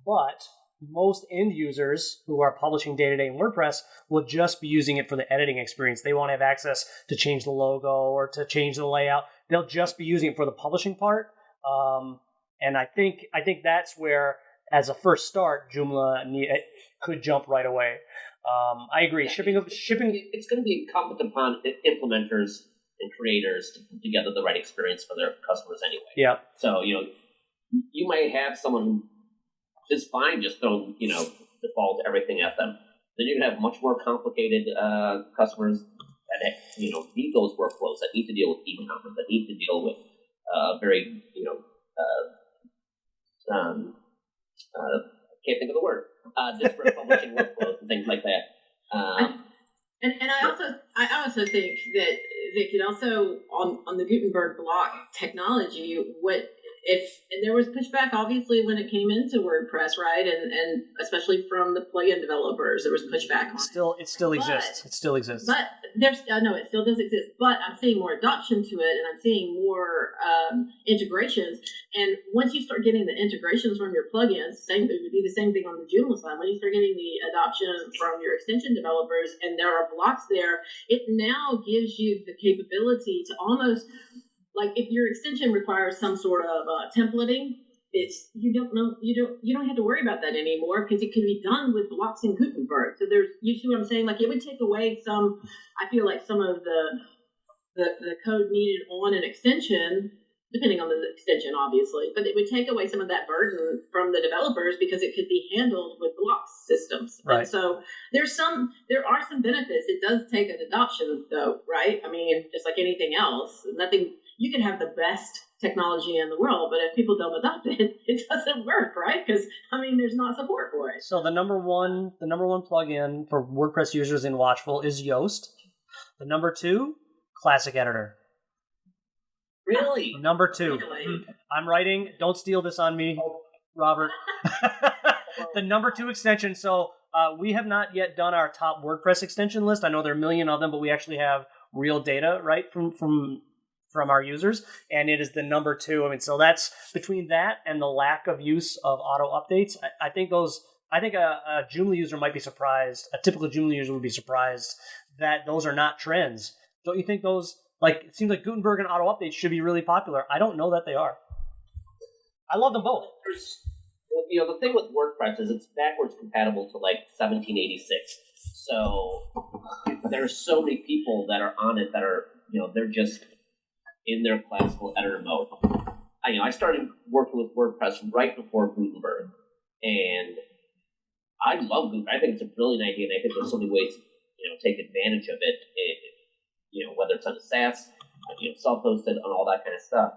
But most end users who are publishing day-to-day in WordPress will just be using it for the editing experience. They won't have access to change the logo or to change the layout. They'll just be using it for the publishing part. And I think that's where, as a first start, Joomla could jump right away. I agree. Shipping. It's going to be incumbent upon implementers and creators to put together the right experience for their customers anyway. Yeah. So you might have someone who is fine just throwing default everything at them. Then you're going to have much more complicated customers that need those workflows, that need to deal with e-commerce, that need to deal with very can't think of the word, disparate publishing workflows and things like that. And I also think that Vic, and also on the Gutenberg block technology, and there was pushback obviously when it came into WordPress, right? And especially from the plugin developers, there was pushback on it. It still exists. It still exists. But it still does exist. But I'm seeing more adoption to it, and I'm seeing more integrations. And once you start getting the integrations from your plugins, it would be the same thing on the Joomla side. When you start getting the adoption from your extension developers, and there are blocks there, it now gives you the capability to almost, like if your extension requires some sort of templating, you don't have to worry about that anymore because it can be done with blocks in Gutenberg. So you see what I'm saying? Like it would take away some of the code needed on an extension, depending on the extension, obviously, but it would take away some of that burden from the developers because it could be handled with block systems. Right. And so there are some benefits. It does take an adoption though, right? I mean, just like anything else, you can have the best technology in the world, but if people don't adopt it, it doesn't work, right? Because there's not support for it. So the number one plugin for WordPress users in Watchful is Yoast. The number 2, Classic Editor. Really? Number 2. Really? I'm writing. Don't steal this on me, Robert. The number 2 extension. So we have not yet done our top WordPress extension list. I know there are a million of them, but we actually have real data, right, from our users, and it is the number 2. So that's between that and the lack of use of auto updates. I think a Joomla user might be surprised. A typical Joomla user would be surprised that those are not trends. Don't you think those? It seems like Gutenberg and auto updates should be really popular. I don't know that they are. I love them both. The thing with WordPress is it's backwards compatible to 1786. So there's so many people that are on it that are they're just in their classical editor mode. I started working with WordPress right before Gutenberg, and I love Gutenberg. I think it's a brilliant idea, and I think there's so many ways to take advantage of it. Whether it's on the SaaS, self-hosted, and all that kind of stuff.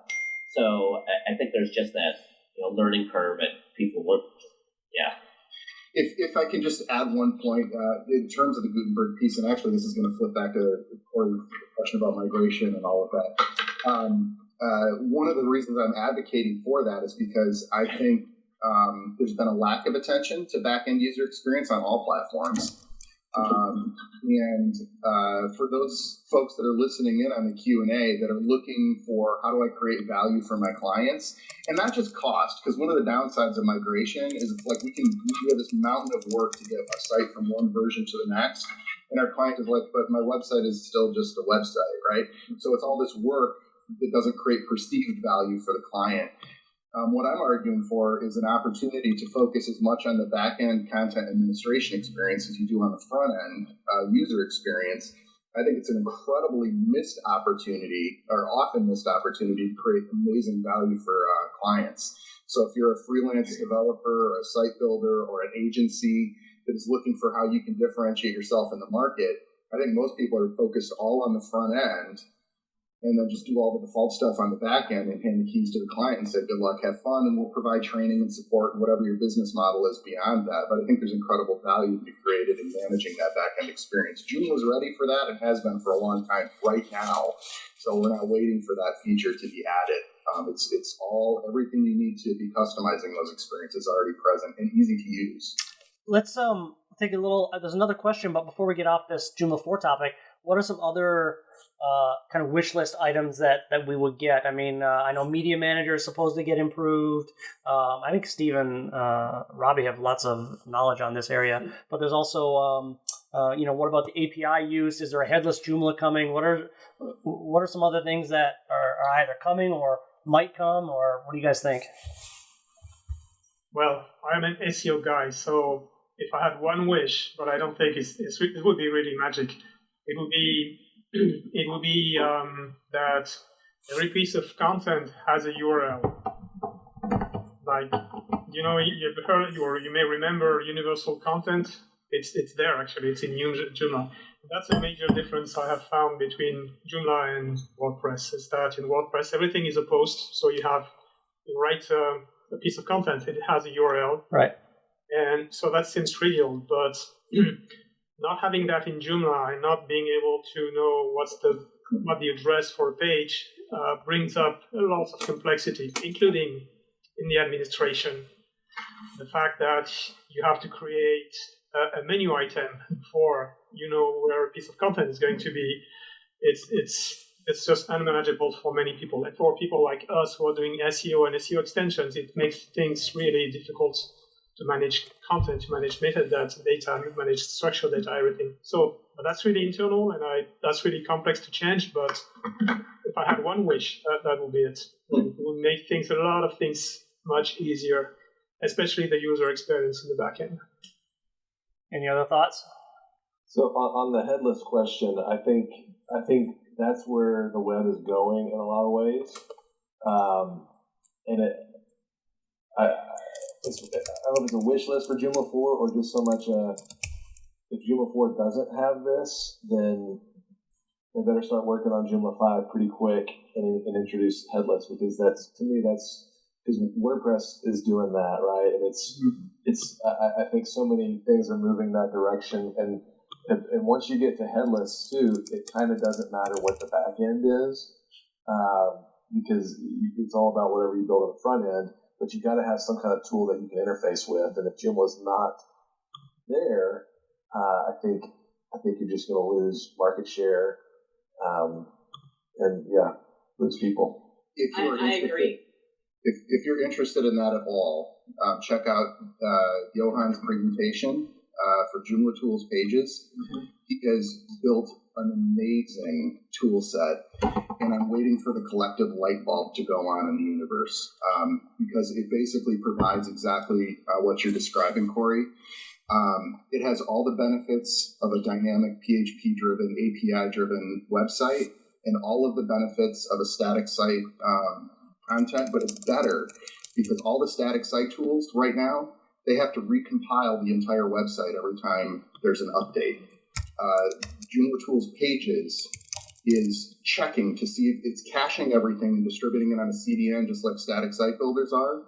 So I think there's just that learning curve, and people look, yeah. If I can just add one point in terms of the Gutenberg piece, and actually this is going to flip back to Corey's question about migration and all of that. One of the reasons I'm advocating for that is because I think there's been a lack of attention to back-end user experience on all platforms. And for those folks that are listening in on the Q&A that are looking for how do I create value for my clients, and not just cost, because one of the downsides of migration is it's like we have this mountain of work to get a site from one version to the next, and our client is like, but my website is still just a website, right? So it's all this work that doesn't create perceived value for the client. What I'm arguing for is an opportunity to focus as much on the back-end content administration experience as you do on the front-end user experience, I think it's an incredibly missed opportunity, or often missed opportunity, to create amazing value for clients. So if you're a freelance developer or a site builder or an agency that is looking for how you can differentiate yourself in the market, I think most people are focused all on the front end and then just do all the default stuff on the back end and hand the keys to the client and say, good luck, have fun, and we'll provide training and support and whatever your business model is beyond that. But I think there's incredible value to be created in managing that back end experience. Joomla is ready for that and has been for a long time right now. So we're not waiting for that feature to be added. It's all, everything you need to be customizing those experiences already present and easy to use. Let's take a little, there's another question, but before we get off this Joomla 4 topic, what are some other kind of wish list items that we would get? I mean, I know Media Manager is supposed to get improved. I think Steve and Robbie have lots of knowledge on this area. But there's also, what about the API use? Is there a headless Joomla coming? What are some other things that are either coming or might come? Or what do you guys think? Well, I'm an SEO guy, so if I had one wish, but I don't think it would be really magic. It would be that every piece of content has a URL. Like, you've heard, or you may remember universal content. It's there, actually. It's in Joomla. That's a major difference I have found between Joomla and WordPress, is that in WordPress, everything is a post. So you write a piece of content, it has a URL. Right. And so that seems trivial, but not having that in Joomla and not being able to know what the address for a page brings up a lot of complexity, including in the administration. The fact that you have to create a menu item before you know where a piece of content is going to be, it's just unmanageable for many people. And for people like us who are doing SEO and SEO extensions, it makes things really difficult to manage content, to manage metadata, to manage structured data, everything. So that's really internal, and that's really complex to change. But if I had one wish, that would be it. It would make a lot of things much easier, especially the user experience in the backend. Any other thoughts? So on the headless question, I think that's where the web is going in a lot of ways, I don't know if it's a wish list for Joomla 4 or just so much if Joomla 4 doesn't have this, then they better start working on Joomla 5 pretty quick and introduce headless, because because WordPress is doing that, right? And I think so many things are moving that direction, and once you get to headless too, it kind of doesn't matter what the back end is, because it's all about whatever you build on the front end. But you got to have some kind of tool that you can interface with, and if Joomla's not there, I think you're just going to lose market share, and lose people. I agree. If you're interested in that at all, check out Johan's presentation for Joomla Tools pages. Mm-hmm. He has built an amazing tool set, and I'm waiting for the collective light bulb to go on in the universe, because it basically provides exactly what you're describing, Corey. It has all the benefits of a dynamic PHP-driven, API-driven website, and all of the benefits of a static site content, but it's better because all the static site tools right now, they have to recompile the entire website every time there's an update. Joomla Tools Pages is checking to see if it's caching everything and distributing it on a CDN just like static site builders are.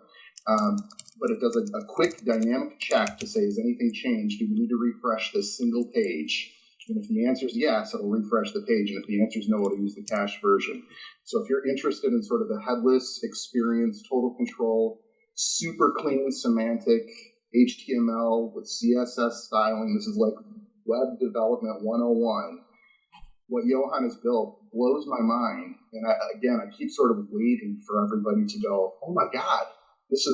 But it does a quick dynamic check to say, has anything changed? Do we need to refresh this single page? And if the answer is yes, it'll refresh the page. And if the answer is no, it'll use the cache version. So if you're interested in sort of the headless experience, total control, super clean semantic HTML with CSS styling, this is like web development 101. What Johan has built blows my mind. And I keep sort of waiting for everybody to go, oh my God, it's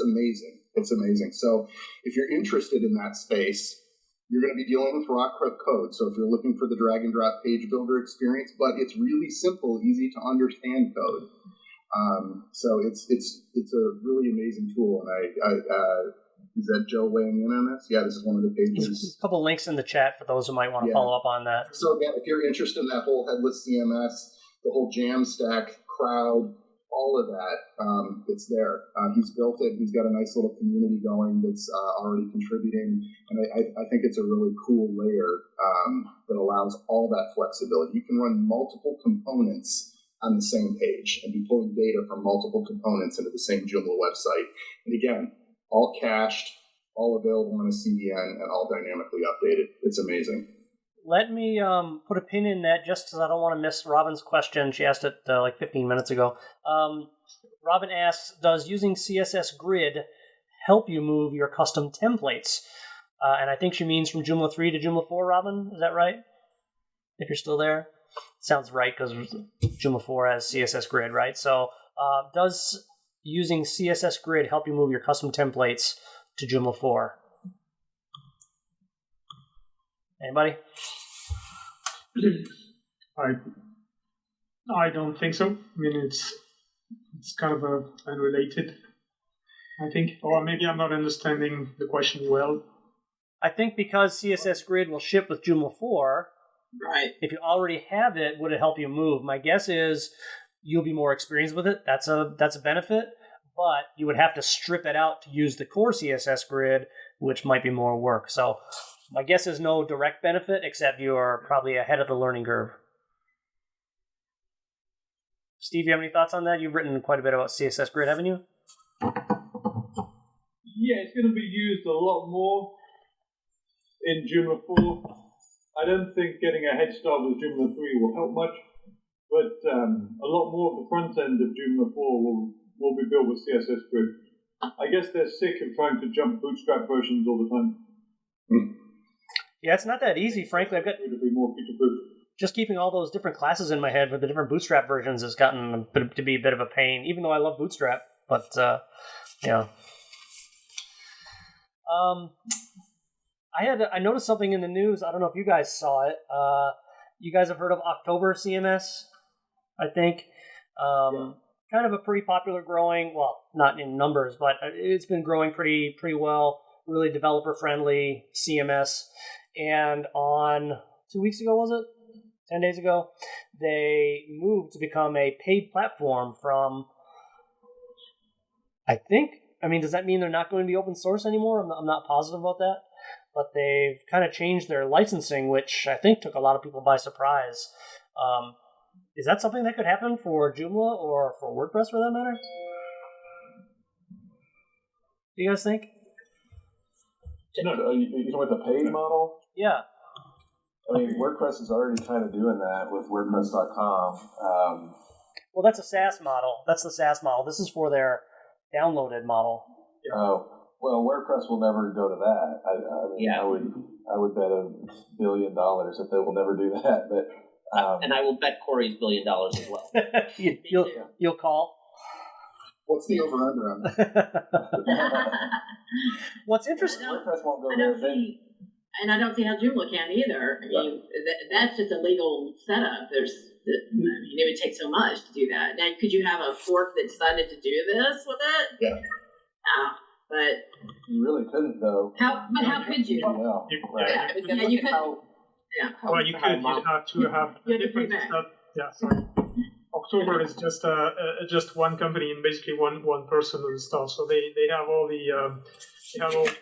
amazing. It's amazing. So if you're interested in that space, you're going to be dealing with raw code. So if you're looking for the drag and drop page builder experience, but it's really simple, easy to understand code. So it's a really amazing tool, and Is that Joe weighing in on this? Yeah, this is one of the pages. There's a couple links in the chat for those who might want to follow up on that. So again, if you're interested in that whole headless CMS, the whole Jamstack crowd, all of that, it's there. He's built it. He's got a nice little community going that's already contributing. And I think it's a really cool layer that allows all that flexibility. You can run multiple components on the same page and be pulling data from multiple components into the same Joomla website. And again, all cached, all available on a CDN, and all dynamically updated. It's amazing. Let me put a pin in that just because I don't want to miss Robin's question. She asked it like 15 minutes ago. Robin asks, does using CSS Grid help you move your custom templates? And I think she means from Joomla 3 to Joomla 4, Robin. Is that right? If you're still there? Sounds right because Joomla 4 has CSS Grid, right? So does using CSS Grid help you move your custom templates to Joomla 4? Anybody? I don't think so. I mean, it's kind of unrelated, I think. Or maybe I'm not understanding the question well. I think because CSS Grid will ship with Joomla 4, right? If you already have it, would it help you move? My guess is you'll be more experienced with it. That's a benefit. But you would have to strip it out to use the core CSS Grid, which might be more work. So my guess is no direct benefit, except you are probably ahead of the learning curve. Steve, you have any thoughts on that? You've written quite a bit about CSS Grid, haven't you? Yeah, it's going to be used a lot more in Joomla 4. I don't think getting a head start with Joomla 3 will help much, but a lot more of the front end of Joomla 4 will be built with CSS Grid. I guess they're sick of trying to jump bootstrap versions all the time. Yeah, it's not that easy, frankly. I've got to be more future-proof. Just keeping all those different classes in my head for the different Bootstrap versions has gotten to be a bit of a pain, even though I love Bootstrap. But, yeah. I noticed something in the news. I don't know if you guys saw it. You guys have heard of October CMS, I think. Kind of a pretty popular growing, well, not in numbers, but it's been growing pretty well. Really developer-friendly CMS. And on 2 weeks ago, was it? 10 days ago, they moved to become a paid platform from, does that mean they're not going to be open source anymore? I'm not positive about that. But they've kind of changed their licensing, which I think took a lot of people by surprise. Is that something that could happen for Joomla or for WordPress for that matter? Do you guys think? No, are you talking about the paid model? Yeah. I mean, WordPress is already kind of doing that with WordPress.com. Well, that's a SaaS model. That's the SaaS model. This is for their downloaded model. Oh, well, WordPress will never go to that. I would bet $1 billion that they will never do that. But and I will bet Corey's $1 billion as well. You'll call. What's the over-under on that? What's interesting? WordPress won't go there. And I don't see how Joomla can either. I mean, that's just a legal setup. It would take so much to do that. Now, could you have a fork that decided to do this with it? Yeah. But you really couldn't, though. How could you? You could. Well, you could. You'd have to have different stuff. Yeah. Sorry. October is just one company and basically one person and stuff. So they have all the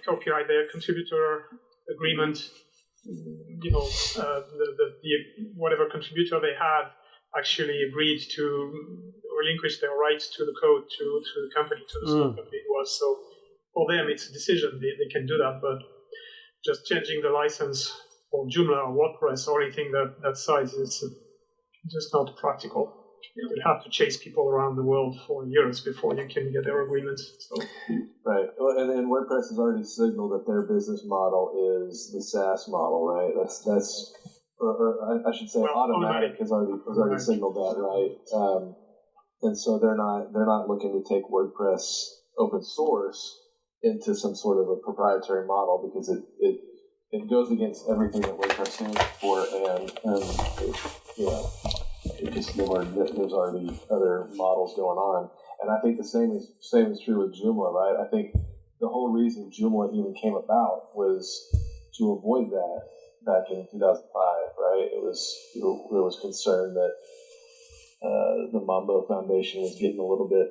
copyright, their contributor agreement. The whatever contributor they had actually agreed to relinquish their rights to the code to the company, to the small company it was. So for them, it's a decision. They can do that, but just changing the license for Joomla or WordPress or anything that size is just not practical. You'd have to chase people around the world for years before you can get their agreements. So. Right. Well, and then WordPress has already signaled that their business model is the SaaS model, right? That's or I should say, Automatic has already signaled that, right? And so they're not looking to take WordPress open source into some sort of a proprietary model because it goes against everything that WordPress stands for, and there's already other models going on, and I think the same is true with Joomla, right? I think the whole reason Joomla even came about was to avoid that back in 2005, right? There was concern that the Mambo Foundation was getting a little bit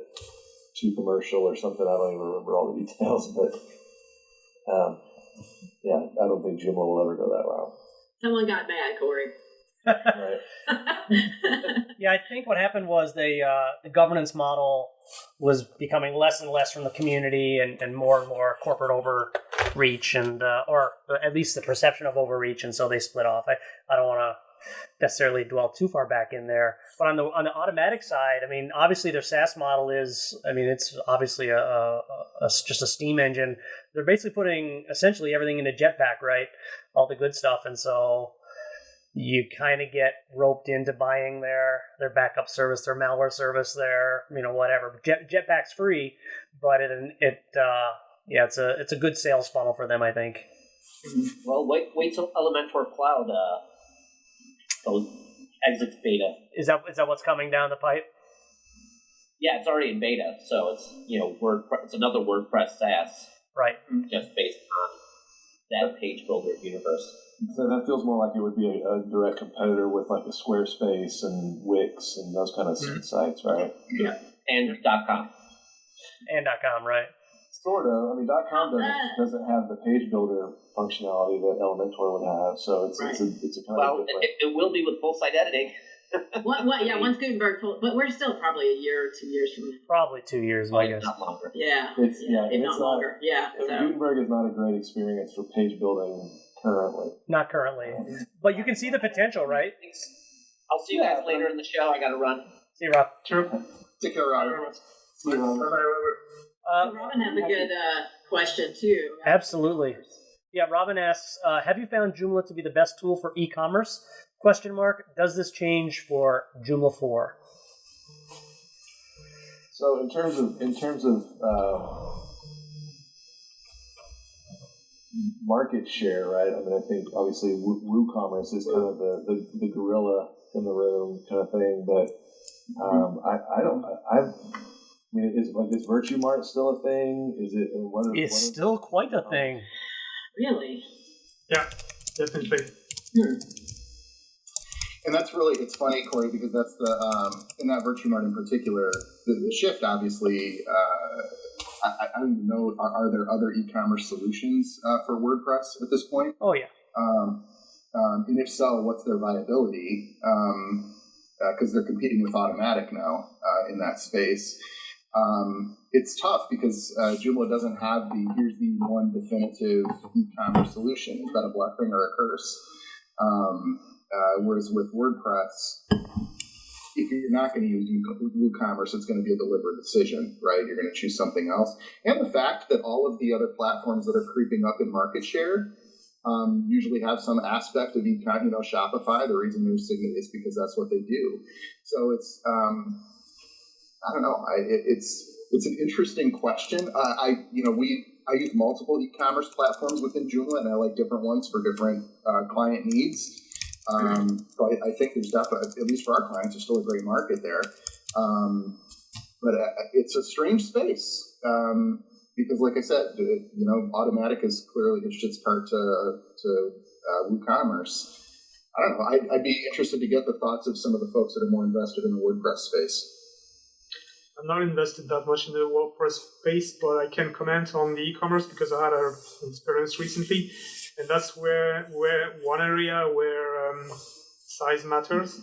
too commercial or something. I don't even remember all the details, but yeah, I don't think Joomla will ever go that route. Someone got mad, Corey. Right. Yeah, I think what happened was the governance model was becoming less and less from the community and more corporate overreach, and or at least the perception of overreach, and so they split off. I don't want to necessarily dwell too far back in there, but on the automatic side, I mean, obviously their SaaS model is, I mean, it's obviously just a steam engine. They're basically putting essentially everything into Jetpack, right? All the good stuff, and so you kind of get roped into buying their backup service, their malware service, their whatever. Jetpack's free, but it's a good sales funnel for them, I think. Well, wait till Elementor Cloud exits beta. Is that what's coming down the pipe? Yeah, it's already in beta, so it's WordPress. It's another WordPress SaaS, right? Just based on that page builder universe. So that feels more like it would be a direct competitor with like a Squarespace and Wix and those kind of sites, right? Yeah, and .com. And .com, right? Sort of. I mean, .com doesn't have the page builder functionality that Elementor would have, so it's a kind of different. It will be with full site editing. What? Yeah, once Gutenberg full, but we're still probably a year or 2 years from now. Probably 2 years, I guess. Not longer. Yeah, if not longer. Yeah. So. Gutenberg is not a great experience for page building currently. Not currently, but you can see the potential, right? I'll see you guys later in the show. I got to run. See you, Rob. Sure. Take care, Rob. See you, Robert. Robin has a good question too. Absolutely. Yeah, Robin asks, have you found Joomla to be the best tool for e-commerce? ? Does this change for Joomla 4? So in terms of market share, right? I mean, I think obviously WooCommerce is kind of the gorilla in the room kind of thing, but I mean, is Virtue Mart still a thing? Is it? It's still quite a thing. Really? Yeah, definitely. And that's really, it's funny, Corey, because that's in that Virtue Mart in particular, the shift obviously, I don't even know, are there other e-commerce solutions for WordPress at this point? Oh, yeah. And if so, what's their viability? Because they're competing with Automatic now in that space. It's tough because Joomla doesn't have here's the one definitive e-commerce solution. Is that a blessing or a curse? Whereas with WordPress, if you're not going to use WooCommerce, it's going to be a deliberate decision, right? You're going to choose something else. And the fact that all of the other platforms that are creeping up in market share usually have some aspect of Shopify. The reason they're significant is because that's what they do. So it's, I don't know. It's an interesting question. I use multiple e-commerce platforms within Joomla, and I like different ones for different client needs. So I think there's definitely, at least for our clients, there's still a great market there. But it's a strange space because, like I said, Automatic has clearly hitched its cart to WooCommerce. I don't know. I'd be interested to get the thoughts of some of the folks that are more invested in the WordPress space. I'm not invested that much in the WordPress space, but I can comment on the e-commerce because I had an experience recently, and that's where one area where size matters,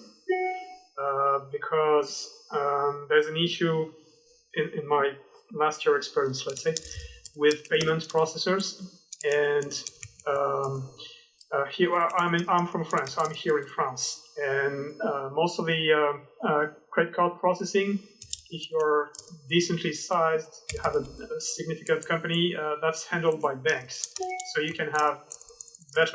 because there's an issue in my last year experience, let's say, with payment processors, and here I'm from France. I'm here in France, and most of the credit card processing, if you're decently sized, you have a significant company, that's handled by banks. So you can have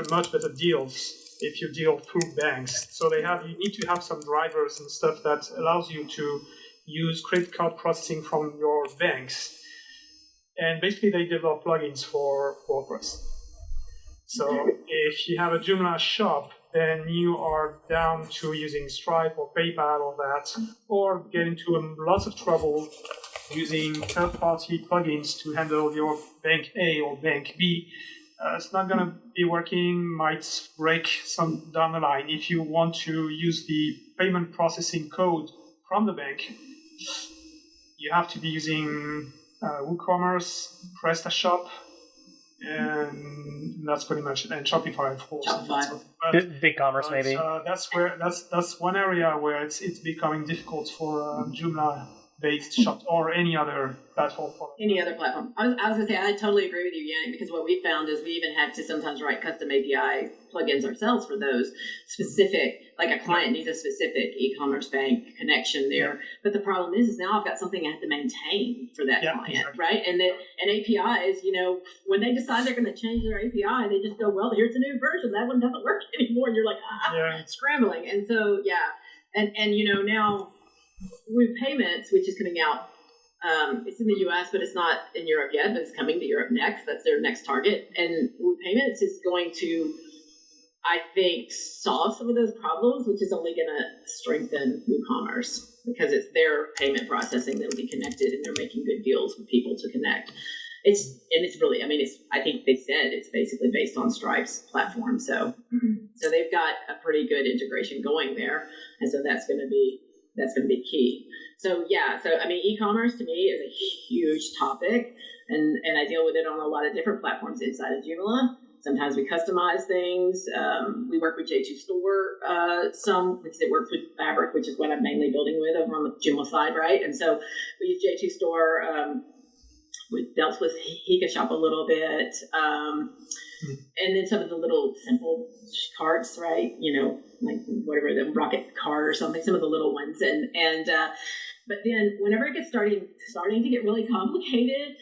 much better deals if you deal through banks. So you need to have some drivers and stuff that allows you to use credit card processing from your banks. And basically they develop plugins for WordPress. So if you have a Joomla shop, then you are down to using Stripe or PayPal or that, or get into lots of trouble using third-party plugins to handle your bank A or bank B, it's not going to be working, might break some down the line. If you want to use the payment processing code from the bank, you have to be using WooCommerce, PrestaShop, and that's pretty much it. And Shopify, of course. BigCommerce, maybe. That's one area where it's becoming difficult for Joomla-based shops or any other platform. Any other platform. I was going to say, I totally agree with you, Yannick, because what we found is we even had to sometimes write custom API plugins ourselves for those specific, like a client needs a specific e-commerce bank connection there. But the problem is now I've got something I have to maintain for that client, exactly. Right? And APIs, when they decide they're going to change their API, they just go, well, here's a new version. That one doesn't work anymore. And you're like, scrambling. And so, And now with payments, which is coming out, it's in the US, but it's not in Europe yet, but it's coming to Europe next. That's their next target. And with payments is going to, I think, solve some of those problems, which is only going to strengthen WooCommerce because it's their payment processing that will be connected and they're making good deals with people to connect. It's really, I think they said it's basically based on Stripe's platform. So they've got a pretty good integration going there. And so that's going to be key. So e-commerce to me is a huge topic, and I deal with it on a lot of different platforms inside of Joomla. Sometimes we customize things. We work with J2 Store some because it works with Fabrik, which is what I'm mainly building with over on the Joomla side, right? And so we use J2 Store. We dealt with Hikashop a little bit, and then some of the little simple carts, right? Like whatever, the rocket cart or something, some of the little ones. But then whenever it gets starting to get really complicated,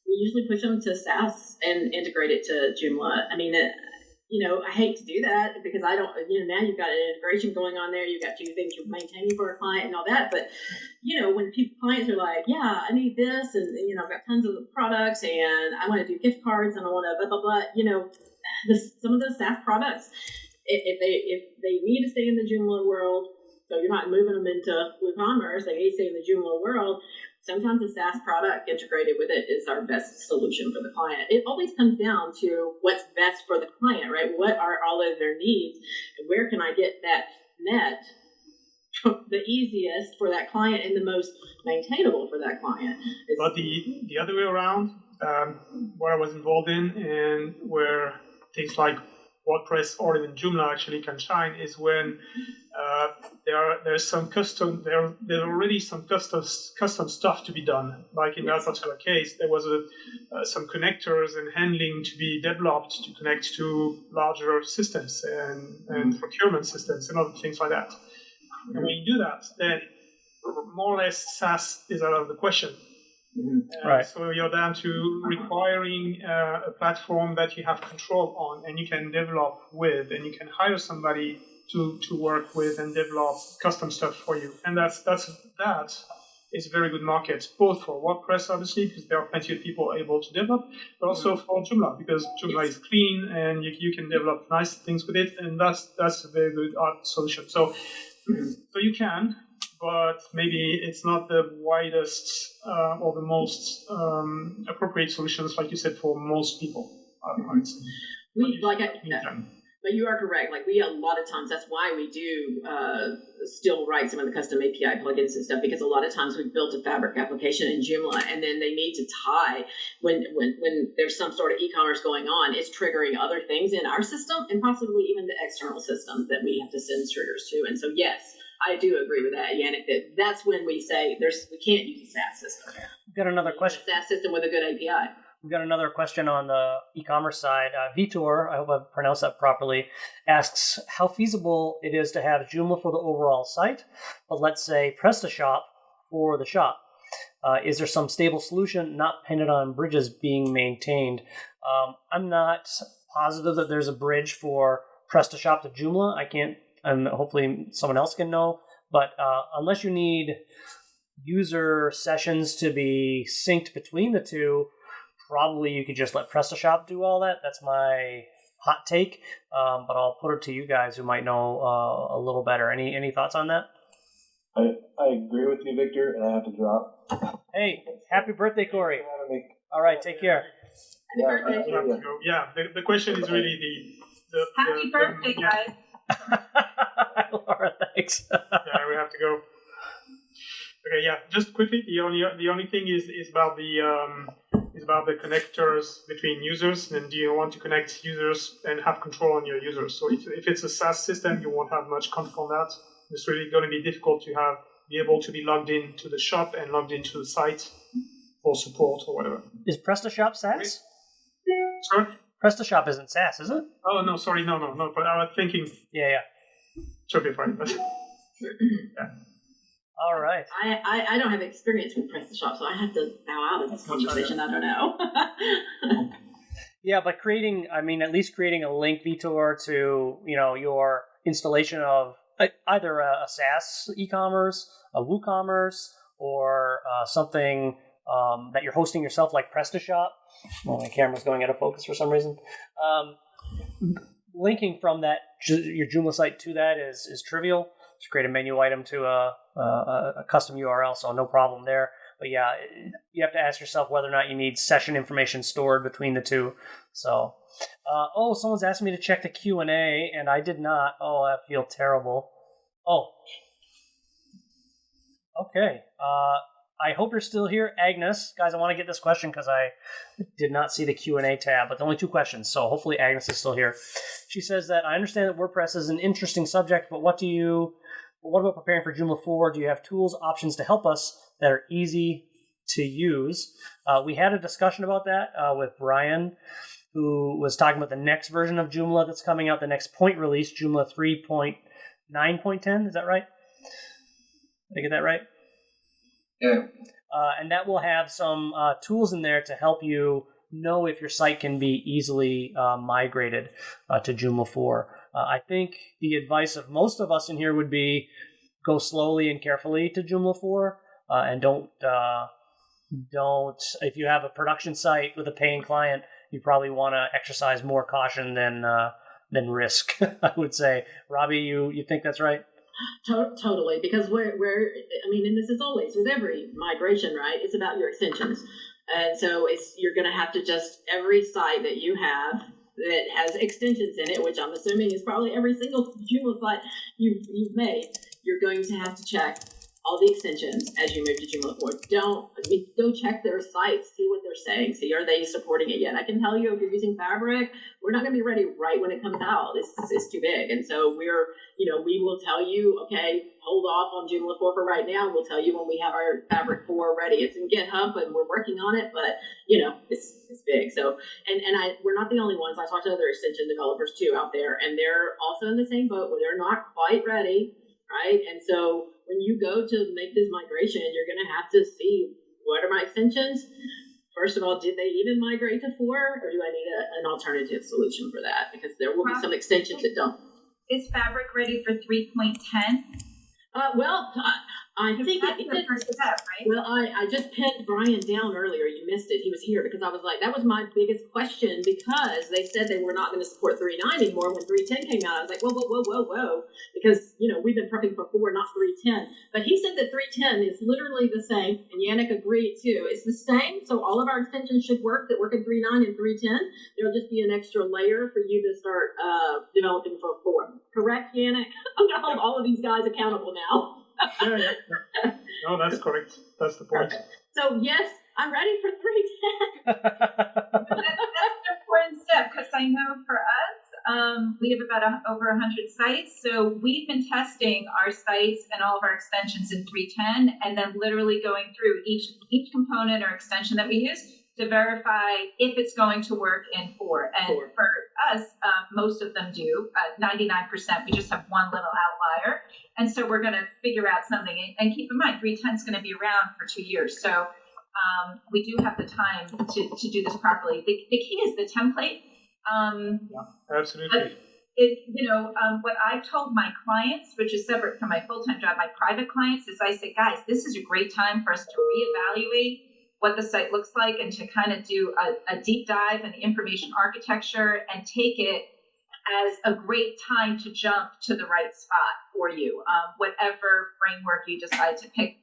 we usually push them to SasS and integrate it to Joomla. I hate to do that because I don't, now you've got an integration going on there. You've got two things you're maintaining for a client and all that. But, when clients are like, I need this and, I've got tons of products and I want to do gift cards and I want to blah, blah, blah, some of those SaaS products, if they need to stay in the Joomla world, so you're not moving them into WooCommerce, they need to stay in the Joomla world. Sometimes a SaaS product integrated with it is our best solution for the client. It always comes down to what's best for the client, right? What are all of their needs? And where can I get that net the easiest for that client and the most maintainable for that client? But the other way around, what I was involved in and where things like WordPress or even Joomla actually can shine is when there's already some custom stuff to be done. Like in that particular case, there was some connectors and handling to be developed to connect to larger systems and procurement systems and other things like that. And when you do that, then more or less SaaS is out of the question. Right. So you're down to requiring a platform that you have control on and you can develop with, and you can hire somebody to work with and develop custom stuff for you. And that is a very good market, both for WordPress, obviously, because there are plenty of people able to develop, but also for Joomla, because Joomla is clean and you can develop nice things with it, and that's a very good solution. So you can, but maybe it's not the widest or the most appropriate solutions, like you said, for most people. But you are correct. Like a lot of times, that's why we do still write some of the custom API plugins and stuff, because a lot of times we've built a Fabrik application in Joomla, and then they need to tie when there's some sort of e-commerce going on, it's triggering other things in our system and possibly even the external systems that we have to send triggers to. And so, yes, I do agree with that, Yannick, that's when we say we can't use a SaaS system. We've got another question. A SaaS system with a good API. We've got another question on the e-commerce side. Vitor, I hope I've pronounced that properly, asks how feasible it is to have Joomla for the overall site, but let's say PrestaShop for the shop. Is there some stable solution not dependent on bridges being maintained? I'm not positive that there's a bridge for PrestaShop to Joomla. I can't, and hopefully someone else can know, but unless you need user sessions to be synced between the two, probably you could just let PrestaShop do all that. That's my hot take, but I'll put it to you guys who might know a little better. Any thoughts on that? I agree with you, Victor, and I have to drop. Hey, happy birthday, Corey. All right, take care. Happy birthday. You have to go. Yeah, the question is really the Happy birthday, guys. Laura, thanks. Yeah, we have to go. Okay, yeah. Just quickly, the only thing is about the connectors between users. And do you want to connect users and have control on your users? So if it's a SaaS system, you won't have much control on that. It's really going to be difficult to be able to be logged into the shop and logged into the site for support or whatever. Is PrestaShop SaaS? Sorry? PrestaShop isn't SaaS, is it? Oh no, sorry, no. But I was thinking. Yeah. Should be fine. But yeah. All right. I don't have experience with PrestaShop, so I have to bow out of this conversation. I don't know. Yeah, but at least creating a link Vitor to, your installation of either a SasS E-commerce, a WooCommerce, or something that you're hosting yourself like PrestaShop. Well, my camera's going out of focus for some reason. Linking from that your Joomla site to that is trivial. Just create a menu item to a custom URL, so no problem there. But yeah, you have to ask yourself whether or not you need session information stored between the two. So, someone's asked me to check the Q&A, and I did not. Oh, I feel terrible. Oh, okay. I hope you're still here, Agnes. Guys, I want to get this question because I did not see the Q&A tab, but only 2 questions, so hopefully Agnes is still here. She says that, I understand that WordPress is an interesting subject, but what about preparing for Joomla 4? Do you have tools, options to help us that are easy to use? We had a discussion about that with Brian, who was talking about the next version of Joomla that's coming out, the next point release, Joomla 3.9.10. Is that right? Did I get that right? Yeah. And that will have some tools in there to help you know if your site can be easily migrated to Joomla 4. I think the advice of most of us in here would be go slowly and carefully to Joomla 4, and don't. If you have a production site with a paying client, you probably want to exercise more caution than risk. I would say, Robbie, you think that's right? Totally, because and this is always with every migration, right? It's about your extensions, and so you're going to have to just every site that you have that has extensions in it, which I'm assuming is probably every single Joomla site you've made. You're going to have to check all the extensions as you move to Joomla 4. Go check their sites, see what they're saying, see are they supporting it yet. I can tell you if you're using Fabrik, we're not going to be ready right when it comes out. It's too big, and so we will tell you, okay, hold off on Joomla 4 for right now. We'll tell you when we have our Fabrik 4 ready. It's in GitHub, and we're working on it, but it's big. So we're not the only ones. I talked to other extension developers too out there, and they're also in the same boat where they're not quite ready, right? And so when you go to make this migration, you're going to have to see what are my extensions. First of all, did they even migrate to 4, or do I need an alternative solution for that? Because there will be some extensions that don't. Is Fabrik ready for 3.10? I think that's the first step, right? Well, I just pinned Brian down earlier. You missed it. He was here because I was like, that was my biggest question, because they said they were not going to support 3.9 anymore when 3.10 came out. I was like, whoa, because we've been prepping for 4, not 3.10. But he said that 3.10 is literally the same, and Yannick agreed too. It's the same, so all of our extensions should work that work in 3.9 and 3.10. There'll just be an extra layer for you to start developing for 4. Correct, Yannick? I'm going to hold all of these guys accountable now. Yeah. No, that's correct. That's the point. So yes, I'm ready for 3.10. That's an important step, because I know for us, we have about over 100 sites. So we've been testing our sites and all of our extensions in 3.10, and then literally going through each component or extension that we use to verify if it's going to work in 4. And for us, most of them do. 99%. We just have one little outlier. And so we're going to figure out something. And keep in mind, 3.10 is going to be around for 2 years. So we do have the time to do this properly. The key is the template. Yeah, absolutely. What I've told my clients, which is separate from my full-time job, my private clients, is I say, guys, this is a great time for us to reevaluate what the site looks like and to kind of do a deep dive in the information architecture and take it as a great time to jump to the right spot for you. Whatever framework you decide to pick,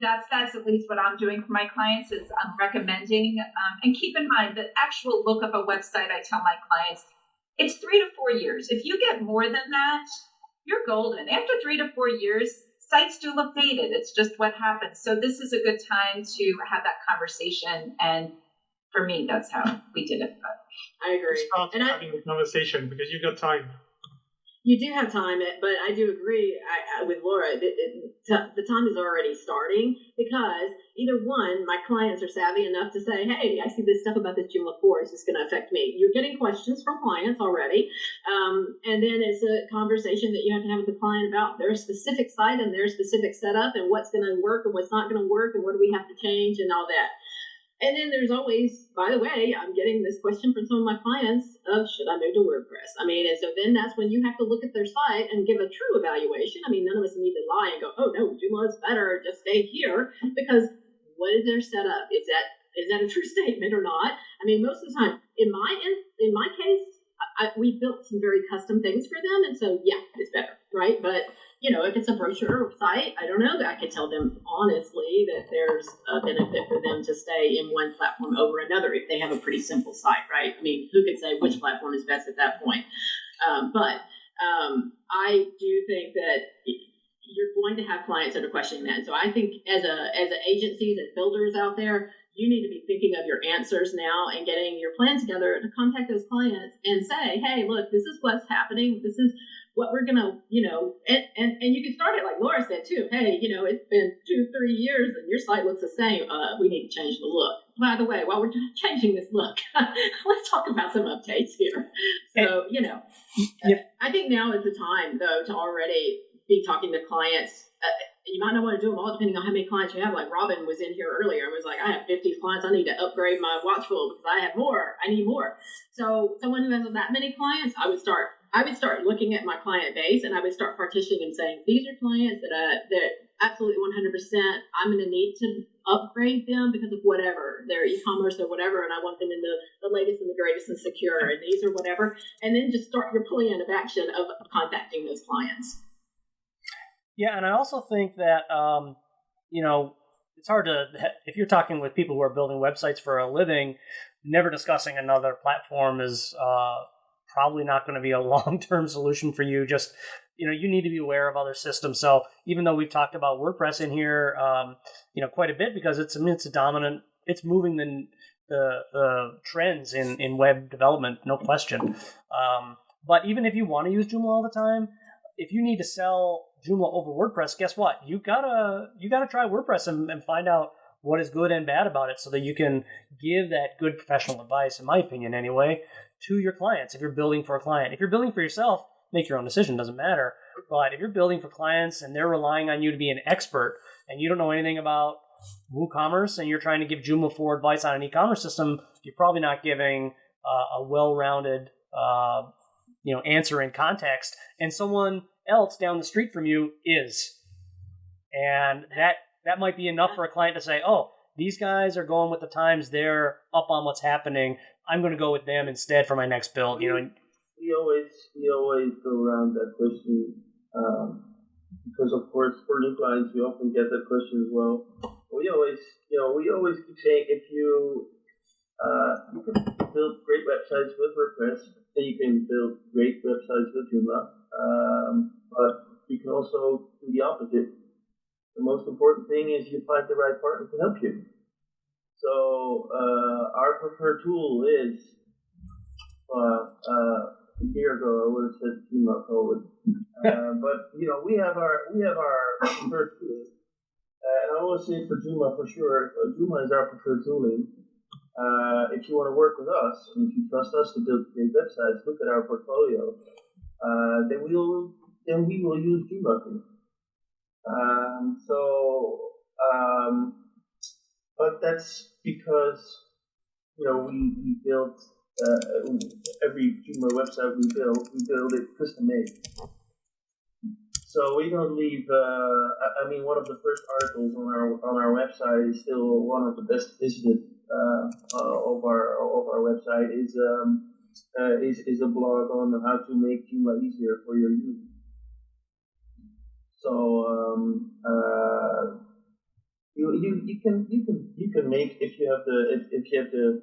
that's at least what I'm doing for my clients is I'm recommending. And keep in mind the actual look of a website. I tell my clients it's 3 to 4 years. If you get more than that, you're golden. After 3 to 4 years, sites do look dated. It's just what happens. So this is a good time to have that conversation. And for me, that's how we did it. But I agree. Start having a conversation because you've got time. You do have time, but I do agree with Laura. The time is already starting because either one, my clients are savvy enough to say, hey, I see this stuff about this Joomla 4. Is this going to affect me? You're getting questions from clients already. And then it's a conversation that you have to have with the client about their specific site and their specific setup and what's going to work and what's not going to work and what do we have to change and all that. And then there's always, by the way, I'm getting this question from some of my clients of, should I move to WordPress? I mean, and so then that's when you have to look at their site and give a true evaluation. I mean, none of us need to lie and go, oh, no, Joomla is better, just stay here. Because what is their setup? Is that a true statement or not? I mean, most of the time, in my case, we built some very custom things for them. And so, yeah, it's better, right? But if it's a brochure site, I don't know that I could tell them honestly that there's a benefit for them to stay in one platform over another if they have a pretty simple site, right? I mean, who could say which platform is best at that point? But I do think that you're going to have clients that are questioning that. And so I think as agencies, as builders out there, you need to be thinking of your answers now and getting your plan together to contact those clients and say, hey, look, this is what's happening. This is what we're going to, and you can start it like Laura said too. Hey, it's been 2-3 years and your site looks the same. We need to change the look. By the way, while we're changing this look, let's talk about some updates here. So, I think now is the time though to already be talking to clients. You might not want to do them all depending on how many clients you have. Like Robin was in here earlier and was like, I have 50 clients. I need to upgrade my Watchful because I have more. I need more. So someone who has that many clients, I would start looking at my client base and I would start partitioning and saying, these are clients that absolutely 100%, I'm going to need to upgrade them because of whatever, their e-commerce or whatever, and I want them in the latest and the greatest and secure, and these are whatever. And then just start your plan of action of contacting those clients. Yeah, and I also think that, it's hard to, if you're talking with people who are building websites for a living, never discussing another platform is probably not going to be a long-term solution for you. Just, you need to be aware of other systems. So even though we've talked about WordPress in here, quite a bit because it's a dominant, it's moving the trends in web development, no question. But even if you want to use Joomla all the time, if you need to sell Joomla over WordPress, guess what? You gotta try WordPress and find out what is good and bad about it so that you can give that good professional advice, in my opinion anyway, to your clients if you're building for a client. If you're building for yourself, make your own decision, doesn't matter. But if you're building for clients and they're relying on you to be an expert and you don't know anything about WooCommerce and you're trying to give Joomla 4 advice on an e-commerce system, you're probably not giving a well-rounded answer in context. And someone else down the street from you is. And that might be enough for a client to say, oh, these guys are going with the times, they're up on what's happening, I'm going to go with them instead for my next build. We always go around that question because of course for new clients we often get that question as well. We always keep saying if you can build great websites with WordPress, then you can build great websites with Joomla. But you can also do the opposite. The most important thing is you find the right partner to help you. So our preferred tool is, a year ago I would have said Joomla Code, but we have our preferred tool. And I always say for Joomla for sure, Joomla is our preferred tooling. If you want to work with us and if you trust us to build great websites, look at our portfolio. Then we will use Joomla for you. But that's because we built every Joomla website we build it custom made. So we don't leave. One of the first articles on our website is still one of the best visited of our website is is a blog on how to make Joomla easier for your users. So you can make, if you have the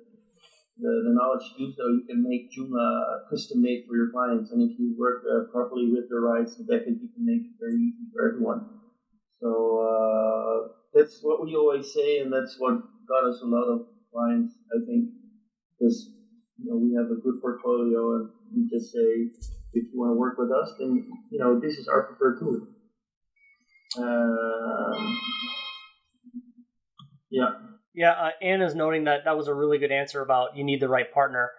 knowledge to do so, you can make Joomla custom made for your clients, and if you work properly with the rights and backend, you can make it very easy for everyone. So that's what we always say, and that's what got us a lot of clients, I think, because we have a good portfolio, and we just say, if you want to work with us, then this is our preferred tool. Yeah. Yeah, Anne is noting that was a really good answer about you need the right partner.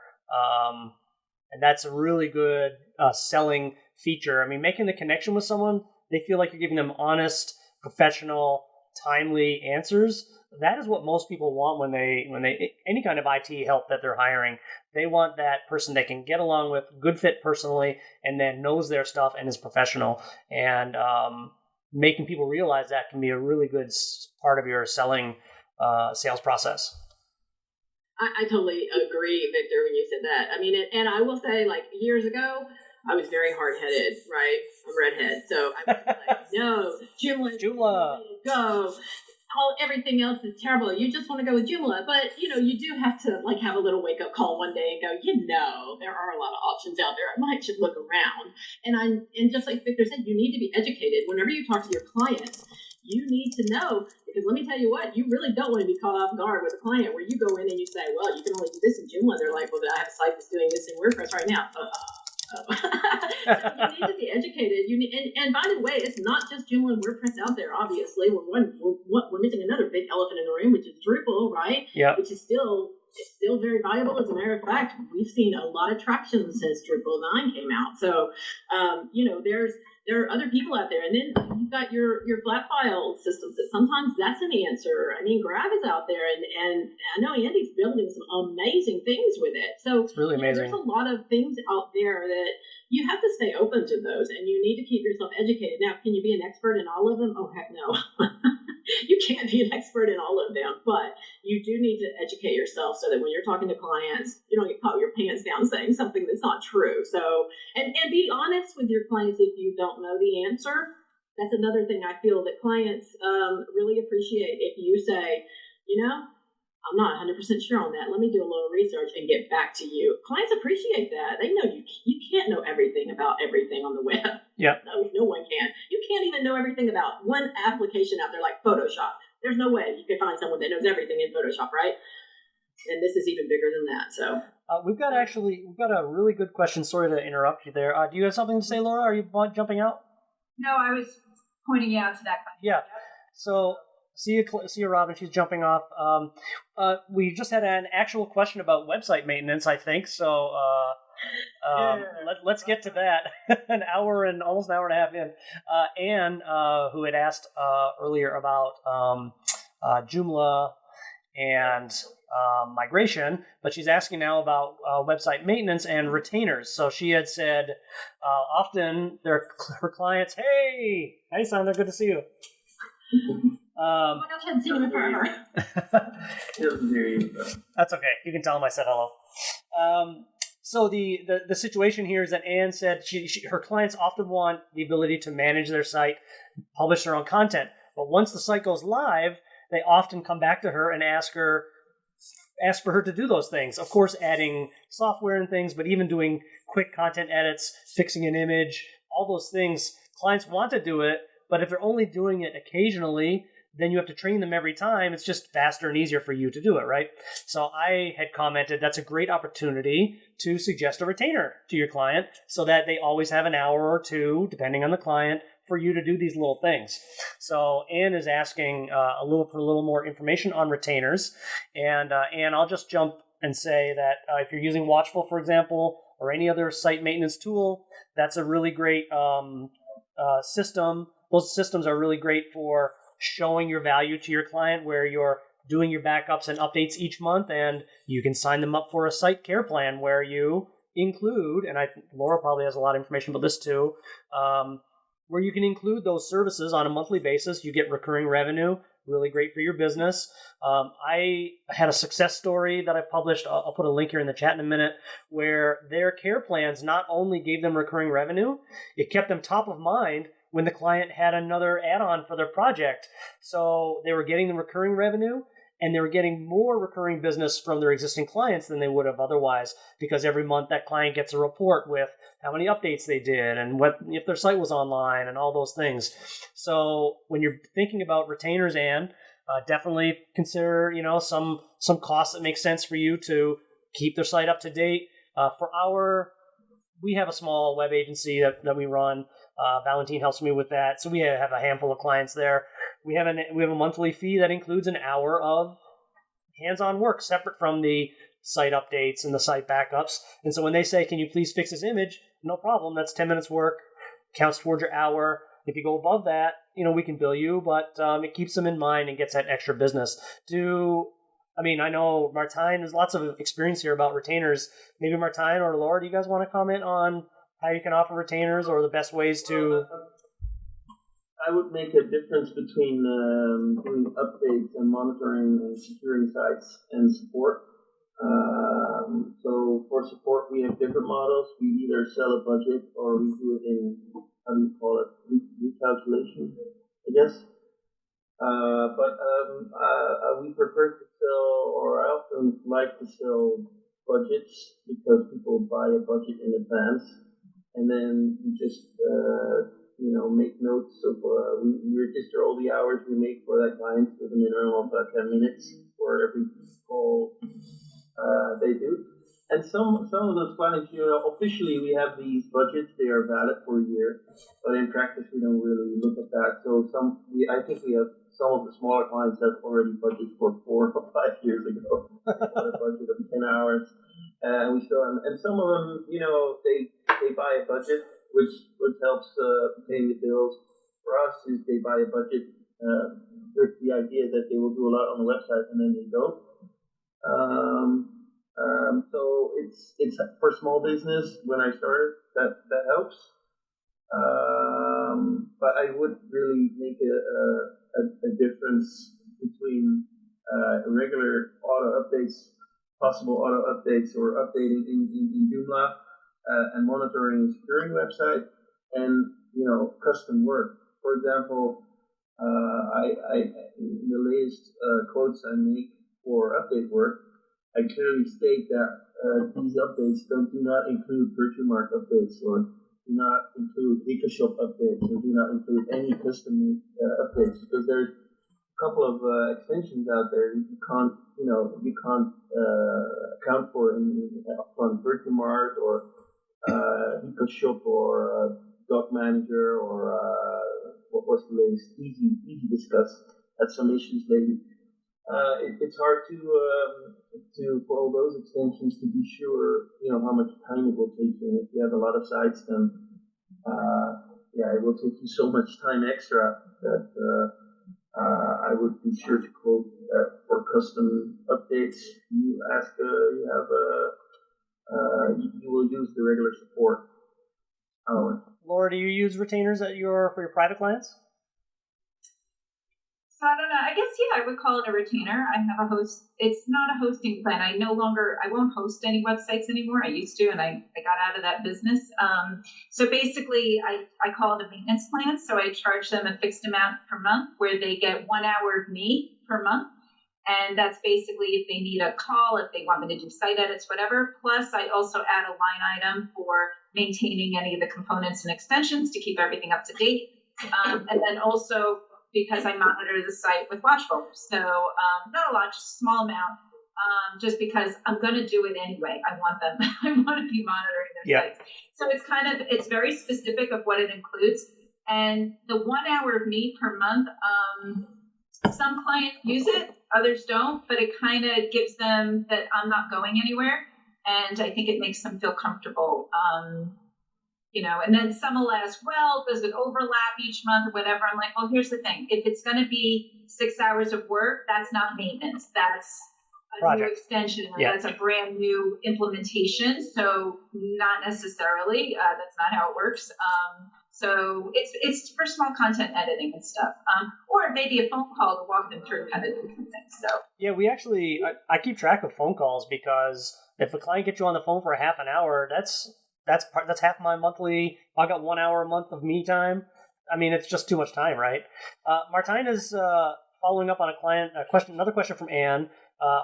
And that's a really good selling feature. I mean, making the connection with someone, they feel like you're giving them honest, professional, timely answers. That is what most people want when they any kind of IT help that they're hiring. They want that person they can get along with, good fit personally, and then knows their stuff and is professional. And making people realize that can be a really good part of your selling sales process. I totally agree, Victor, when you said that. I mean, and I will say, like, years ago, I was very hard-headed, right? I'm redhead, so I was like, no, Joomla, go. Everything else is terrible. You just want to go with Joomla, but you do have to have a little wake-up call one day and go, there are a lot of options out there. I might should look around. And just like Victor said, you need to be educated. Whenever you talk to your clients, you need to know, because let me tell you what, you really don't want to be caught off guard with a client where you go in and you say, well, you can only do this in Joomla. They're like, well, I have a site that's doing this in WordPress right now. So you need to be educated. And by the way, it's not just Joomla and WordPress out there. Obviously, we're missing another big elephant in the room, which is Drupal, right? Yeah. Which is still very valuable. As a matter of fact, we've seen a lot of traction since Drupal 9 came out. So, there are other people out there, and then you've got your flat file systems that sometimes that's an answer. I mean, Grab is out there, and I know Andy's building some amazing things with it. So it's really amazing. There's a lot of things out there that you have to stay open to those, and you need to keep yourself educated. Now, can you be an expert in all of them? Oh, heck no. You can't be an expert in all of them, but you do need to educate yourself so that when you're talking to clients, you don't get caught with your pants down saying something that's not true. So, and be honest with your clients if you don't know the answer. That's another thing I feel that clients really appreciate. If you say, I'm not 100% sure on that. Let me do a little research and get back to you. Clients appreciate that. They know you can't know everything about everything on the web. Yeah. No one can. You can't even know everything about one application out there like Photoshop. There's no way you can find someone that knows everything in Photoshop, right? And this is even bigger than that. So we've got a really good question. Sorry to interrupt you there. Do you have something to say, Laura? Are you jumping out? No, I was pointing out to that question. Yeah. So see you, Robin. She's jumping off. We just had an actual question about website maintenance, I think. So let's get to that. Almost an hour and a half in. Anne, who had asked earlier about Joomla and migration, but she's asking now about website maintenance and retainers. So she had said often her clients, hey Sandra, good to see you. Someone else hadn't seen him in front of her. That's okay. You can tell him I said hello. So the situation here is that Anne said her clients often want the ability to manage their site, publish their own content. But once the site goes live, they often come back to her and ask for her to do those things. Of course, adding software and things, but even doing quick content edits, fixing an image, all those things. Clients want to do it, but if they're only doing it occasionally, then you have to train them every time. It's just faster and easier for you to do it, right? So I had commented that's a great opportunity to suggest a retainer to your client so that they always have an hour or two, depending on the client, for you to do these little things. So Anne is asking for a little more information on retainers. And Anne, I'll just jump and say that if you're using Watchful, for example, or any other site maintenance tool, that's a really great system. Those systems are really great for showing your value to your client, where you're doing your backups and updates each month, and you can sign them up for a site care plan where you include, and Laura probably has a lot of information about this too, where you can include those services on a monthly basis. You get recurring revenue really great for your business. I had a success story that I published. I'll put a link here in the chat in a minute, where their care plans not only gave them recurring revenue, it kept them top of mind when the client had another add-on for their project. So they were getting the recurring revenue, and they were getting more recurring business from their existing clients than they would have otherwise, because every month that client gets a report with how many updates they did and what if their site was online and all those things. So when you're thinking about retainers, Anne, definitely consider some costs that make sense for you to keep their site up to date. We have a small web agency that we run. Valentine helps me with that. So we have a handful of clients there. We have a monthly fee that includes an hour of hands-on work separate from the site updates and the site backups. And so when they say, can you please fix this image? No problem. That's 10 minutes work. Counts towards your hour. If you go above that, we can bill you, but it keeps them in mind and gets that extra business. I know Martijn, there's lots of experience here about retainers. Maybe Martijn or Laura, do you guys want to comment on how you can offer retainers or the best ways to... I would make a difference between doing updates and monitoring and securing sites and support. So for support, we have different models. We either sell a budget or we do it in, recalculation, I guess. We prefer to sell, or I often like to sell budgets because people buy a budget in advance, and then we just make notes of we register all the hours we make for that client with a minimum of 10 minutes for every call they do. And some of those clients, officially we have these budgets; they are valid for a year, but in practice we don't really look at that. So I think we have some of the smaller clients have already budgeted for 4 or 5 years ago, a budget of 10 hours, and we still have, and some of them, they buy a budget which helps paying the bills. For us, is they buy a budget with the idea that they will do a lot on the website and then they don't. So it's for small business. When I started, that helps. But I would really make a difference between regular auto updates, possible auto updates, or updating in Joomla and monitoring and securing website, and custom work. For example, I in the latest quotes I make for update work, I clearly state that these updates do not include virtue mark updates, or do not include EcoShop updates, or do not include any custom updates, because there's a couple of extensions out there that you can't account for in upfront. Virtue mark or EcoShop or Doc Manager or what was the latest? Easy Discuss. Had some issues lately. It's hard to for all those extensions to be sure how much time it will take you. And if you have a lot of sites, then it will take you so much time extra that I would be sure to quote for custom updates. You ask, you will use the regular support hour. Laura, do you use retainers for your private clients? So I don't know. I guess, I would call it a retainer. I have a host. It's not a hosting plan. I won't host any websites anymore. I used to, and I got out of that business. So basically, I call it a maintenance plan. So I charge them a fixed amount per month where they get 1 hour of me per month. And that's basically if they need a call, if they want me to do site edits, whatever. Plus, I also add a line item for maintaining any of the components and extensions to keep everything up to date. And then also, because I monitor the site with Watchful. So not a lot, just a small amount, just because I'm going to do it anyway. I want to be monitoring their sites. So it's very specific of what it includes. And the 1 hour of me per month, some clients use it, others don't, but it kind of gives them that I'm not going anywhere. And I think it makes them feel comfortable. And then some will ask, well, does it overlap each month or whatever? I'm like, well, here's the thing. If it's going to be 6 hours of work, that's not maintenance. That's a project. New extension. That's a brand new implementation. So not necessarily. That's not how it works. So it's for small content editing and stuff, or maybe a phone call to walk them through kind of different things. So yeah, we actually I keep track of phone calls because if a client gets you on the phone for a half an hour, that's half my monthly. I got 1 hour a month of me time. I mean, it's just too much time, right? Martine is following up on another question from Anne.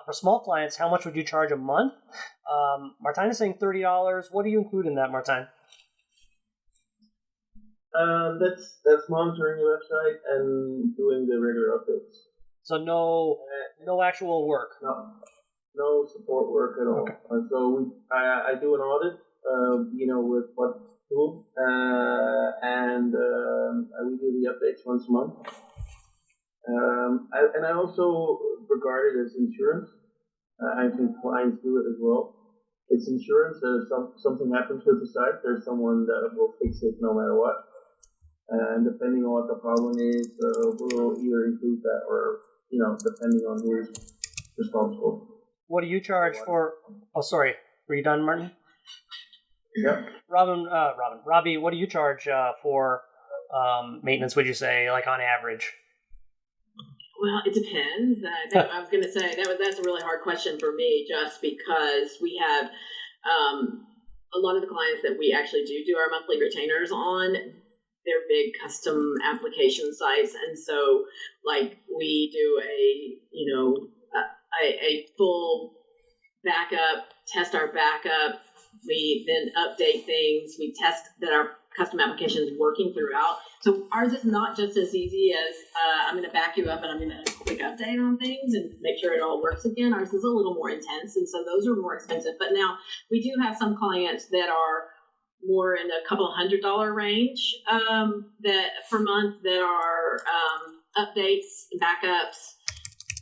For small clients, how much would you charge a month? Martine is saying $30. What do you include in that, Martine? That's monitoring your website and doing the regular updates. So no actual work. No support work at all. Okay. So I do an audit, with what tool, and we do the updates once a month. I also regard it as insurance. I think clients do it as well. It's insurance. If something happens with the site, there's someone that will fix it no matter what. And depending on what the problem is, we'll either include that or, depending on who's responsible. What do you charge for? Oh, sorry. Were you done, Martin? Yeah. Robbie, what do you charge for maintenance, would you say, like on average? Well, it depends. I was going to say that's a really hard question for me, just because we have a lot of the clients that we actually do our monthly retainers on. They're big custom application sites, and so like we do a full backup, test our backup. We then update things. We test that our custom application is working throughout. So ours is not just as easy as I'm going to back you up and I'm going to quick update on things and make sure it all works again. Ours is a little more intense, and so those are more expensive. But now we do have some clients that are more in a couple $100 range that per month that are updates, backups.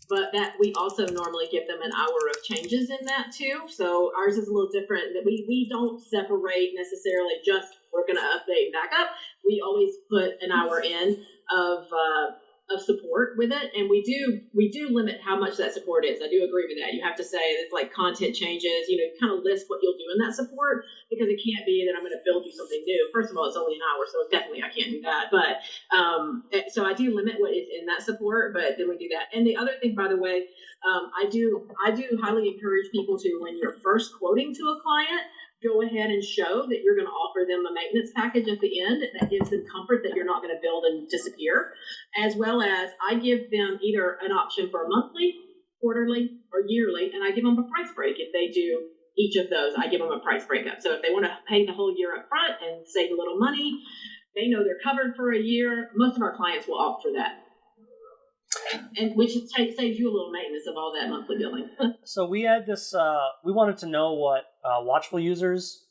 But that we also normally give them an hour of changes in that too. So ours is a little different. That we don't separate necessarily just we're going to update and back up. We always put an hour in of support with it, and we do limit how much that support is. I do agree with that. You have to say it's like content changes. Kind of list what you'll do in that support, because it can't be that I'm going to build you something new. First of all, it's only an hour, so definitely I can't do that. But so I do limit what is in that support, but then we do that. And the other thing, by the way, I do highly encourage people to, when you're first quoting to a client, go ahead and show that you're going to offer them a maintenance package at the end that gives them comfort that you're not going to build and disappear, as well as I give them either an option for monthly, quarterly, or yearly, and I give them a price break if they do each of those. I give them a price breakup. So if they want to pay the whole year up front and save a little money, they know they're covered for a year. Most of our clients will opt for that. And which saves you a little maintenance of all that monthly billing. So we had this, we wanted to know what Watchful users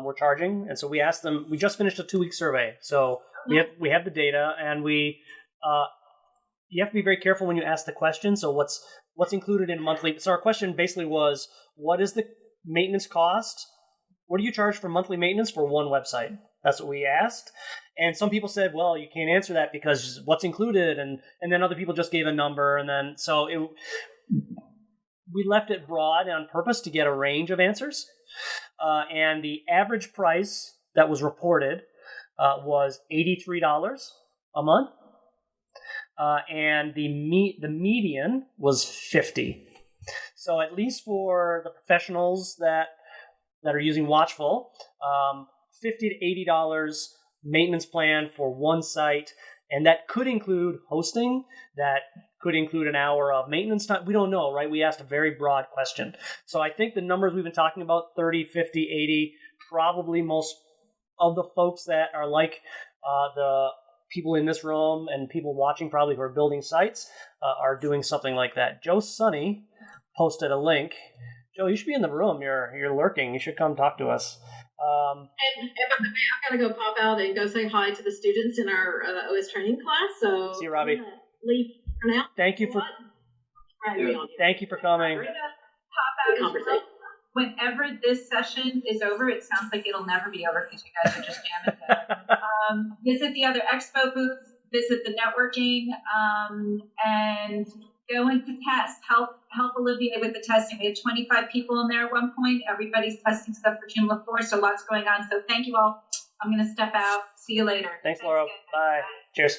were charging. And so we asked them, we just finished a 2-week survey. So we have the data, and you have to be very careful when you ask the question. So what's included in monthly? So our question basically was, what is the maintenance cost? What do you charge for monthly maintenance for one website? That's what we asked. And some people said, well, you can't answer that because what's included? And then other people just gave a number. And then we left it broad on purpose to get a range of answers. And the average price that was reported was $83 a month. And the median was $50. So at least for the professionals that are using Watchful, $50 to $80 maintenance plan for one site, and that could include hosting, that could include an hour of maintenance time. We don't know, right? We asked a very broad question. So I think the numbers we've been talking about, 30, 50, 80, probably most of the folks that are like the people in this room and people watching probably who are building sites are doing something like that. Joe Sunny posted a link. Joe, you should be in the room. You're lurking. You should come talk to us. And by the way, I've got to go pop out and go say hi to the students in our OS training class. So see you, Robbie. Leave for now. Thank you for coming. Pop out as well. Whenever this session is over, it sounds like it'll never be over because you guys are just jamming. Visit the other expo booth. Visit the networking, and go into test. Help Olivia with the testing. We had 25 people in there at one point. Everybody's testing stuff for Joomla 4, so lots going on. So thank you all. I'm going to step out. See you later. Thanks, Laura. Again. Bye. Cheers.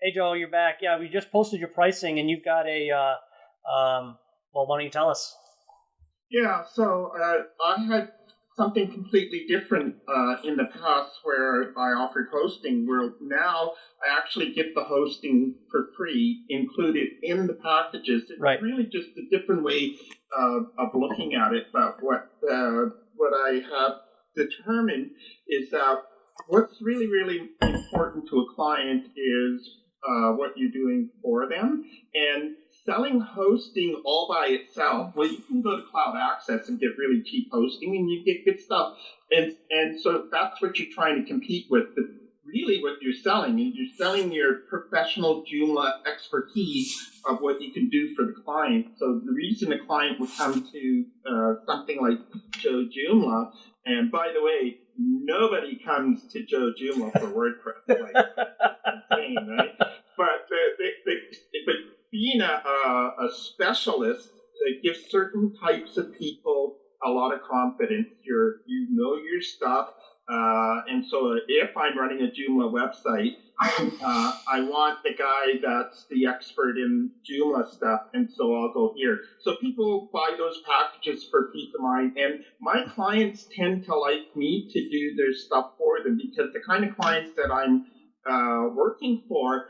Hey, Joe, you're back. Yeah, we just posted your pricing, and you've got a, well, why don't you tell us? Yeah, so I had something completely different in the past where I offered hosting, where now I actually get the hosting for free included in the packages. It's really just a different way of looking at it. But what I have determined is that what's really, really important to a client is what you're doing for them. And selling hosting all by itself, well, you can go to Cloud Access and get really cheap hosting and you get good stuff. And so that's what you're trying to compete with. But really what you're selling your professional Joomla expertise of what you can do for the client. So the reason the client would come to something like Joe Joomla, and by the way, nobody comes to Joe Joomla for WordPress. Like, insane, right? But being a specialist gives certain types of people a lot of confidence. You know your stuff. And so if I'm running a Joomla website, I want the guy that's the expert in Joomla stuff, and so I'll go here. So people buy those packages for peace of mind, and my clients tend to like me to do their stuff for them, because the kind of clients that I'm working for,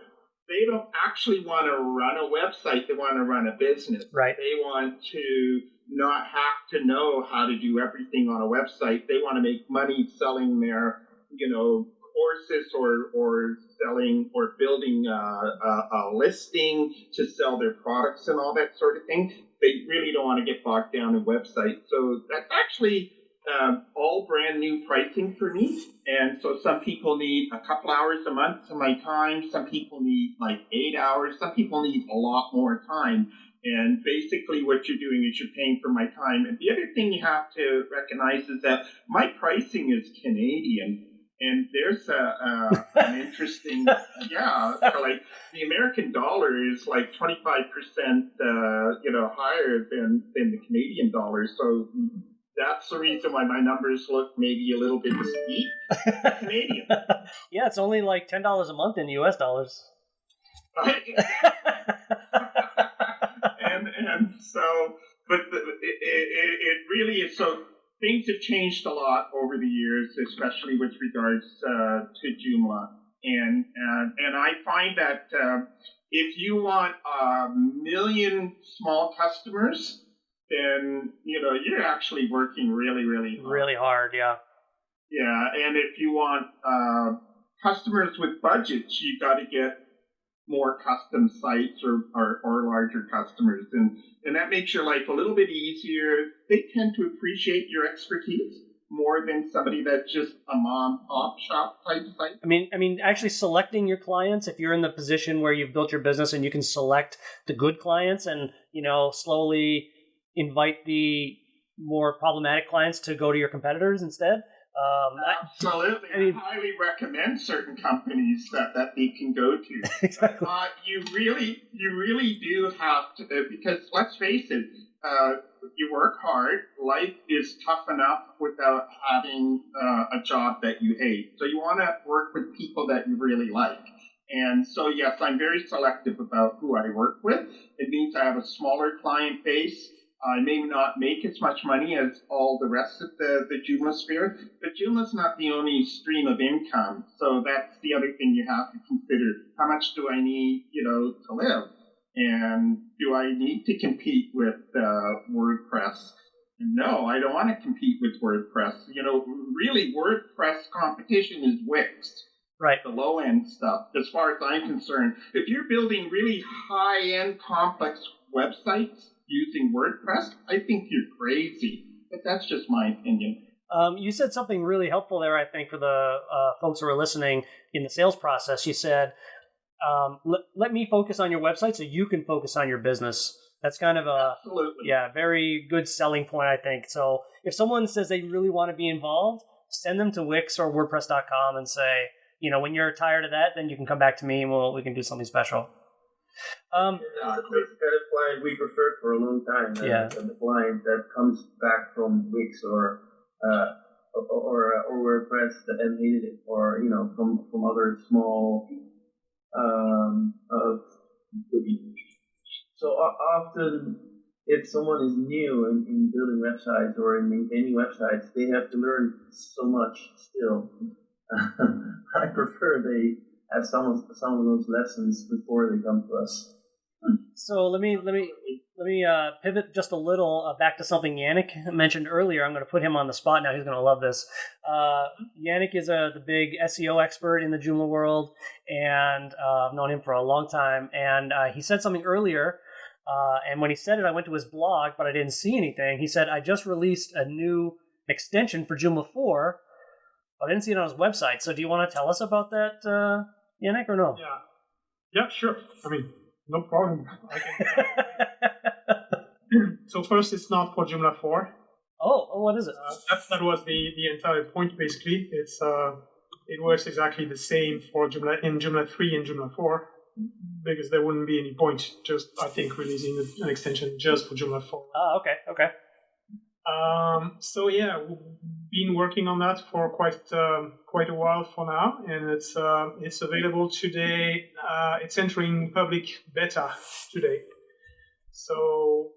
they don't actually want to run a website, they want to run a business. Right. They want to not have to know how to do everything on a website. They want to make money selling their, courses or selling or building a listing to sell their products and all that sort of thing. They really don't want to get bogged down in websites. So that's actually all brand new pricing for me. And so some people need a couple hours a month of my time. Some people need like 8 hours. Some people need a lot more time. And basically what you're doing is you're paying for my time. And the other thing you have to recognize is that my pricing is Canadian. And there's an interesting, like the American dollar is like 25%, higher than the Canadian dollar. So that's the reason why my numbers look maybe a little bit steep. Canadian. Yeah, it's only like $10 a month in US dollars. and so, but it really is so. Things have changed a lot over the years, especially with regards to Joomla, and I find that if you want 1 million small customers, then you're actually working really, really hard. Really hard, yeah. Yeah, and if you want customers with budgets, you got to get more custom sites or larger customers, and that makes your life a little bit easier. They tend to appreciate your expertise more than somebody that's just a mom-pop shop type site. I mean, actually selecting your clients, if you're in the position where you've built your business and you can select the good clients and, slowly invite the more problematic clients to go to your competitors instead. Absolutely. I highly recommend certain companies that they can go to. Exactly. You really do have to, because let's face it, you work hard. Life is tough enough without having a job that you hate. So you want to work with people that you really like. And so, yes, I'm very selective about who I work with. It means I have a smaller client base. I may not make as much money as all the rest of the Joomla sphere, but Joomla's not the only stream of income. So that's the other thing you have to consider. How much do I need, to live? And do I need to compete with WordPress? No, I don't want to compete with WordPress. Really, WordPress competition is Wix. Right. The low-end stuff, as far as I'm concerned. If you're building really high-end complex websites using WordPress, I think you're crazy. But that's just my opinion. You said something really helpful there, I think, for the folks who are listening in the sales process. You said, let me focus on your website so you can focus on your business. That's kind of a very good selling point, I think. So if someone says they really want to be involved, send them to Wix or WordPress.com and say, when you're tired of that, then you can come back to me and we can do something special. That's the kind of client we preferred for a long time. The client that comes back from Wix or or WordPress and hated it, or from other small. So often, if someone is new in building websites or in maintaining websites, they have to learn so much still. I prefer they have some of those lessons before they come to us. So let me pivot just a little back to something Yannick mentioned earlier. I'm going to put him on the spot now. He's going to love this. Yannick is the big SEO expert in the Joomla world, and I've known him for a long time. And he said something earlier, and when he said it, I went to his blog, but I didn't see anything. He said, I just released a new extension for Joomla 4, but I didn't see it on his website. So do you want to tell us about that, Yannick, or no? Yeah, sure. I mean, no problem. So first, it's not for Joomla 4. Oh, what is it? That was the entire point, basically. It works exactly the same for Joomla 3 and Joomla 4, because there wouldn't be any point just, I think, releasing an extension just for Joomla 4. Okay. So yeah, we've been working on that for quite a while for now, and it's available today. It's entering public beta today. So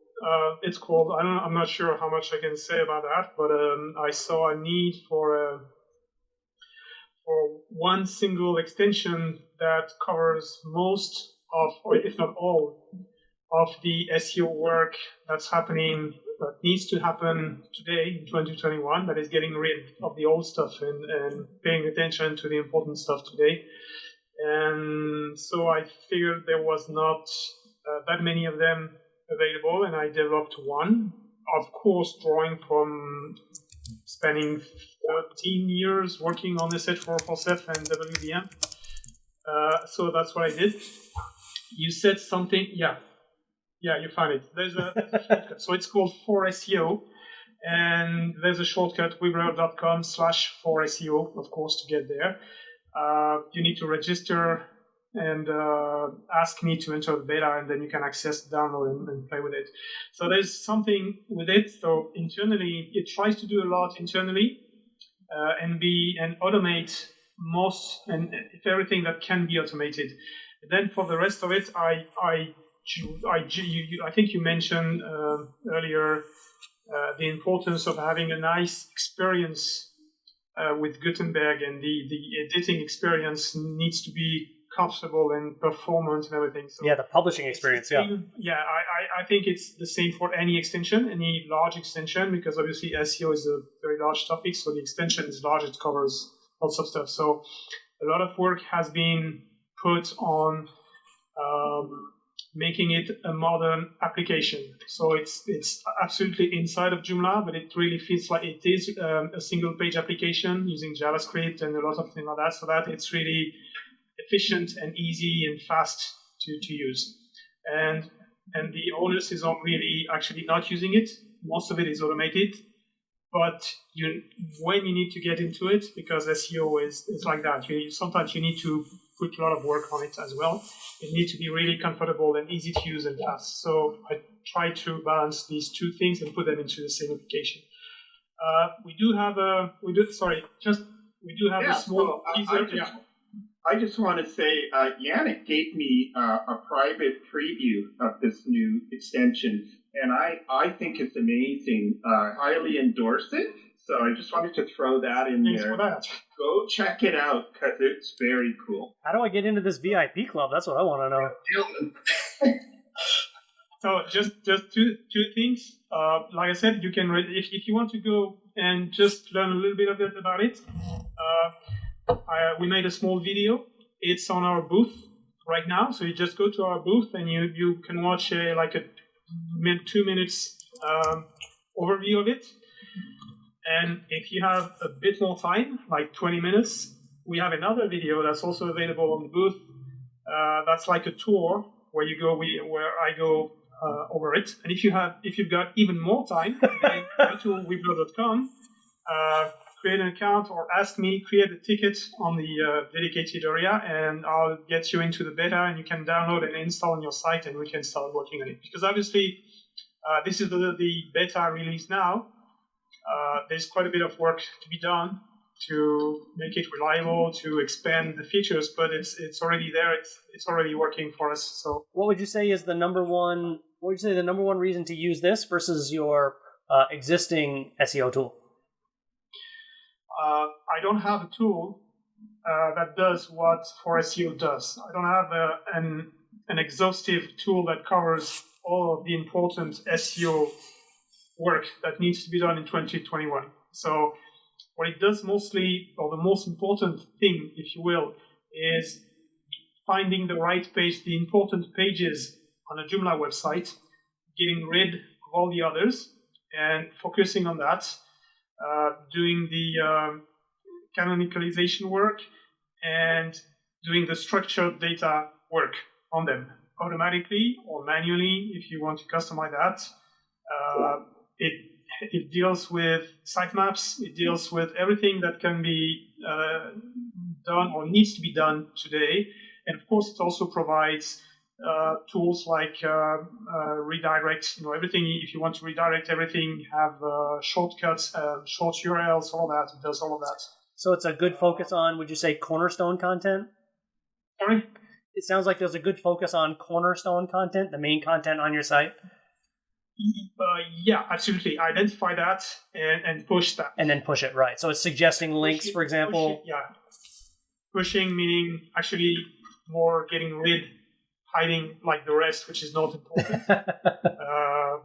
it's called. I'm not sure how much I can say about that, but I saw a need for one single extension that covers most of, or if not all, of the SEO work that's happening, that needs to happen today in 2021, that is getting rid of the old stuff and paying attention to the important stuff today. And so I figured there was not that many of them available, and I developed one, of course, drawing from spending 13 years working on SH447 and WDM. So that's what I did. You said something, yeah, you found it. There's a shortcut. So it's called 4SEO, and there's a shortcut, weeblr.com/4SEO, of course, to get there. You need to register and ask me to enter the beta, and then you can access, download, and play with it. So there's something with it. So internally, it tries to do a lot internally and automate most and everything that can be automated. And then for the rest of it, I think you mentioned earlier the importance of having a nice experience with Gutenberg, and the editing experience needs to be comfortable and performant and everything. So yeah, the publishing experience. I think it's the same for any extension, any large extension, because obviously SEO is a very large topic, so the extension is large, it covers lots of stuff. So a lot of work has been put on making it a modern application. So it's absolutely inside of Joomla, but it really feels like it is a single page application using JavaScript and a lot of things like that, so that it's really efficient and easy and fast to use. And the onus is on really actually not using it. Most of it is automated, but when you need to get into it, because SEO is like that, sometimes you need to put a lot of work on it as well. It needs to be really comfortable and easy to use and fast. So I try to balance these two things and put them into the same application. We do have a small teaser. I just want to say, Yannick gave me a private preview of this new extension, and I think it's amazing. Highly endorse it. So I just wanted to throw that in there. For that. Go check it out, because it's very cool. How do I get into this VIP club? That's what I want to know. So just two things. Like I said, you can if you want to go and just learn a little bit about it. We made a small video. It's on our booth right now. So you just go to our booth and you can watch a 2 minutes overview of it. And if you have a bit more time, like 20 minutes, we have another video that's also available on the booth. That's like a tour where you go, where I go over it. And if you've got even more time, then go to weeblr.com. Create an account or ask me, create a ticket on the dedicated area, and I'll get you into the beta, and you can download and install on your site, and we can start working on it. Because obviously, this is the beta release now. there's quite a bit of work to be done to make it reliable, to expand the features, but it's already there. It's already working for us. So, what would you say is the number one? What would you say the number one reason to use this versus your existing SEO tool? I don't have a tool that does what for SEO does. I don't have an exhaustive tool that covers all of the important SEO work that needs to be done in 2021. So what it does mostly, or the most important thing, if you will, is finding the right page, the important pages on a Joomla website, getting rid of all the others, and focusing on that, doing the canonicalization work, and doing the structured data work on them automatically or manually if you want to customize that. It deals with sitemaps. It deals with everything that can be done or needs to be done today. And of course, it also provides tools like redirect. Everything. If you want to redirect everything, have shortcuts, short URLs, all that. It does all of that. So it's a good focus on, would you say, cornerstone content? Sorry? It sounds like there's a good focus on cornerstone content, the main content on your site. Yeah, absolutely. Identify that and push that. And then push it, right. So it's suggesting links, for example. Pushing meaning actually more getting rid, hiding like the rest, which is not important.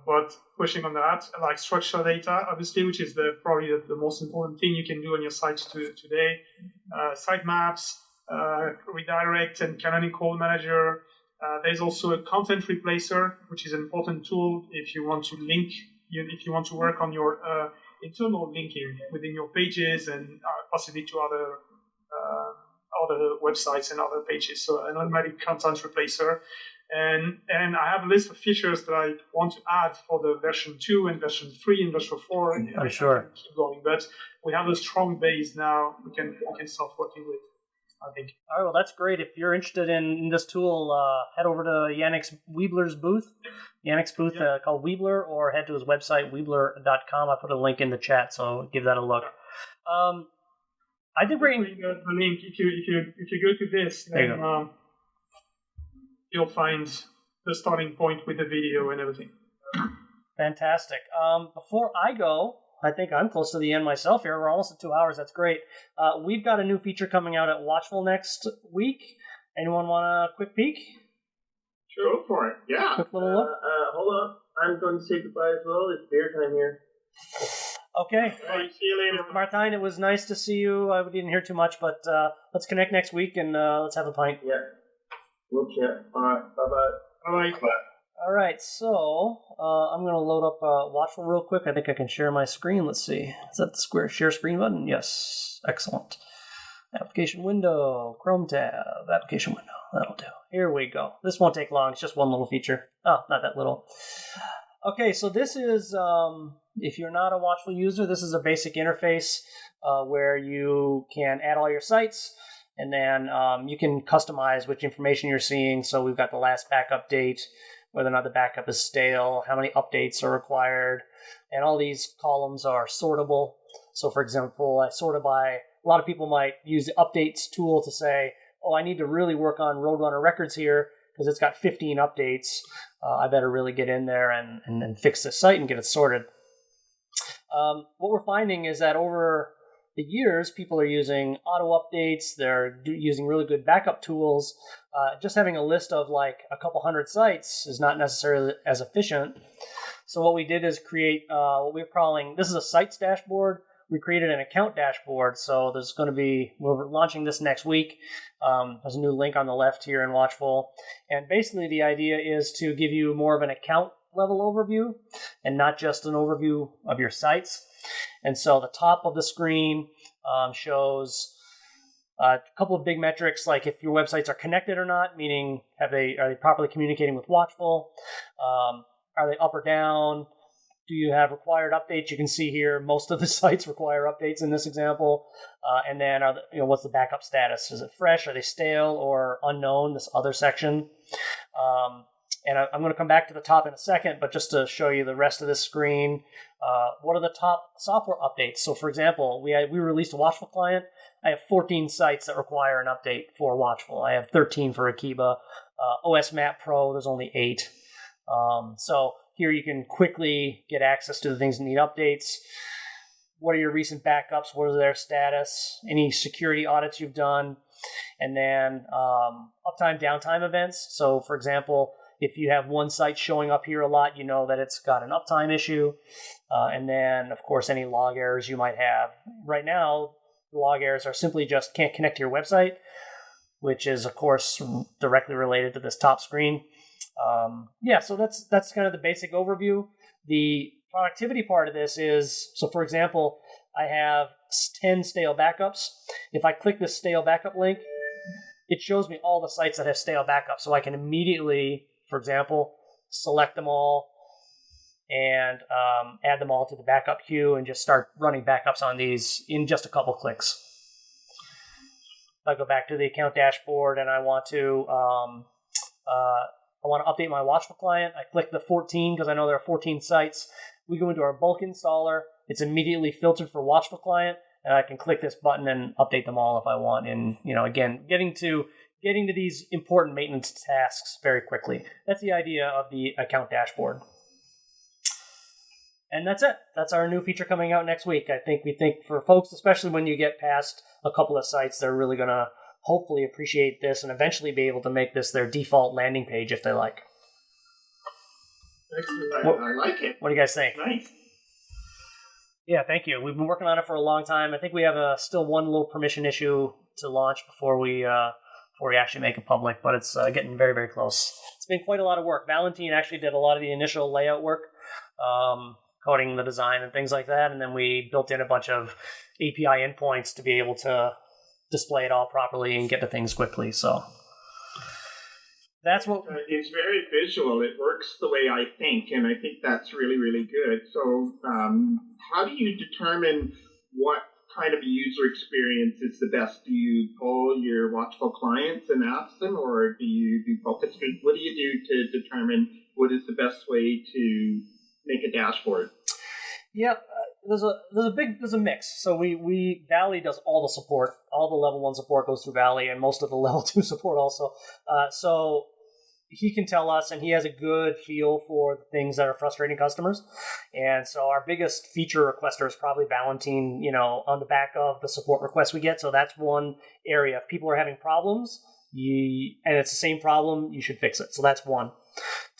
But pushing on that, like structured data, obviously, which is probably the most important thing you can do on your site today. Sitemaps, redirect and canonical manager. There's also a content replacer, which is an important tool if you want to link, if you want to work on your internal linking within your pages and possibly to other websites and other pages. So an automatic content replacer. And I have a list of features that I want to add for the version 2 and version 3 and version 4. And I'm sure. Keep going, but we have a strong base now we can start working with, I think. All right, well, that's great. If you're interested in this tool, head over to Yannick's Weeblr's booth, called Weeblr, or head to his website, Weeblr.com. I put a link in the chat, so give that a look. I think we're the link. If you go to this, then you'll find the starting point with the video and everything. Fantastic. Before I go, I think I'm close to the end myself here. We're almost at 2 hours. That's great. We've got a new feature coming out at Watchful next week. Anyone want a quick peek? Sure, go for it. Yeah. Quick little look. Hold on. I'm going to say goodbye as well. It's beer time here. Okay. All right, see you later. Martijn, it was nice to see you. We didn't hear too much, but let's connect next week and let's have a pint. Yeah. We'll chat. All right. Bye-bye. Bye. All right, so I'm going to load up Watchful real quick. I think I can share my screen. Let's see. Is that the square share screen button? Yes. Excellent. Application window, Chrome tab, application window. That'll do. Here we go. This won't take long. It's just one little feature. Oh, not that little. Okay, so this is, if you're not a Watchful user, this is a basic interface where you can add all your sites. And then you can customize which information you're seeing. So we've got the last backup date, whether or not the backup is stale, how many updates are required. And all these columns are sortable. So for example, I sort it by, a lot of people might use the updates tool to say, oh, I need to really work on Roadrunner records here because it's got 15 updates. I better really get in there and fix this site and get it sorted. What we're finding is that over the years, people are using auto updates. They're using really good backup tools. Just having a list of like a couple hundred sites is not necessarily as efficient. So what we did is create what we're calling, this is a sites dashboard. We created an account dashboard. So there's going to be, we're launching this next week. There's a new link on the left here in Watchful. And basically the idea is to give you more of an account level overview and not just an overview of your sites. And so the top of the screen shows a couple of big metrics, like if your websites are connected or not, meaning are they properly communicating with Watchful? Are they up or down? Do you have required updates? You can see here most of the sites require updates in this example. And then what's the backup status? Is it fresh? Are they stale or unknown? This other section. And I'm going to come back to the top in a second, but just to show you the rest of this screen, What are the top software updates? So, for example, we released a Watchful client. I have 14 sites that require an update for Watchful. I have 13 for Akiba. OS Map Pro, there's only 8. So here you can quickly get access to the things that need updates. What are your recent backups? What is their status? Any security audits you've done? And then uptime, downtime events. So, for example, if you have one site showing up here a lot, you know that it's got an uptime issue. And then, of course, any log errors you might have. Right now, log errors are simply just can't connect to your website, which is, of course, directly related to this top screen. So that's kind of the basic overview. The productivity part of this is, so for example, I have 10 stale backups. If I click this stale backup link, it shows me all the sites that have stale backups. So I can immediately, for example, select them all and add them all to the backup queue and just start running backups on these in just a couple clicks. If I go back to the account dashboard and I want to update my Watchful client, I click the 14 because I know there are 14 sites. We go into our bulk installer. It's immediately filtered for Watchful client, and I can click this button and update them all if I want. And again, getting to these important maintenance tasks very quickly. That's the idea of the account dashboard. And that's it. That's our new feature coming out next week. We think for folks, especially when you get past a couple of sites, they're really going to hopefully appreciate this and eventually be able to make this their default landing page if they like. Excellent. I like it. What do you guys think? Nice. Yeah, thank you. We've been working on it for a long time. I think we have still one little permission issue to launch before we actually make it public, but it's getting very, very close. It's been quite a lot of work. Valentine actually did a lot of the initial layout work, coding the design and things like that, and then we built in a bunch of API endpoints to be able to display it all properly and get to things quickly. So that's what it's very visual. It works the way I think, and I think that's really, really good. So how do you determine what kind of a user experience is the best? Do you poll your Watchful clients and ask them, or do you do focus group? What do you do to determine what is the best way to make a dashboard? Yeah, there's a mix. So we Valley does all the support, all the level 1 support goes through Valley, and most of the level 2 support also. So he can tell us, and he has a good feel for the things that are frustrating customers. And so our biggest feature requester is probably Valentine, on the back of the support requests we get. So that's one area. If people are having problems, and it's the same problem, you should fix it. So that's one.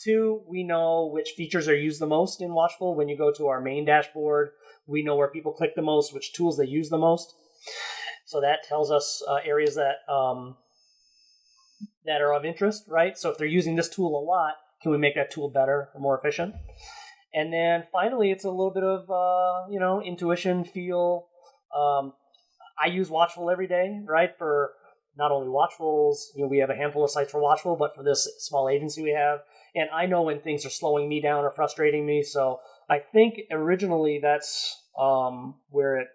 2, we know which features are used the most in Watchful. When you go to our main dashboard, we know where people click the most, which tools they use the most. So that tells us areas that are of interest, right? So if they're using this tool a lot, can we make that tool better or more efficient? And then finally, it's a little bit of intuition, feel. I use Watchful every day, right? For not only Watchfuls, we have a handful of sites for Watchful, but for this small agency we have. And I know when things are slowing me down or frustrating me. So I think originally that's where it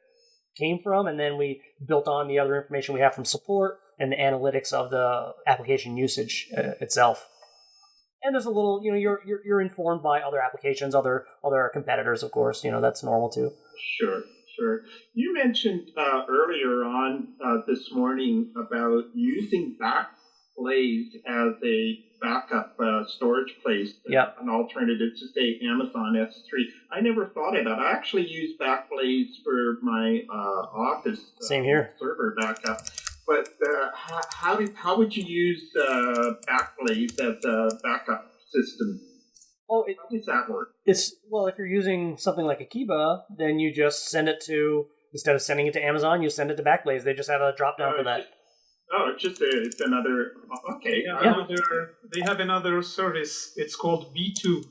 came from. And then we built on the other information we have from support and the analytics of the application usage itself. And there's a little, you're informed by other applications, other competitors, of course. That's normal too. Sure. You mentioned earlier on this morning about using Backblaze as a backup storage place, an alternative to, say, Amazon S3. I never thought of that. I actually use Backblaze for my office Same here. Server backup. But how would you use Backblaze as a backup system? How does that work? If you're using something like Akiba, then you just send it to, instead of sending it to Amazon, you send it to Backblaze. They just have a drop down for that. It's another. Okay. They have another service. It's called B2.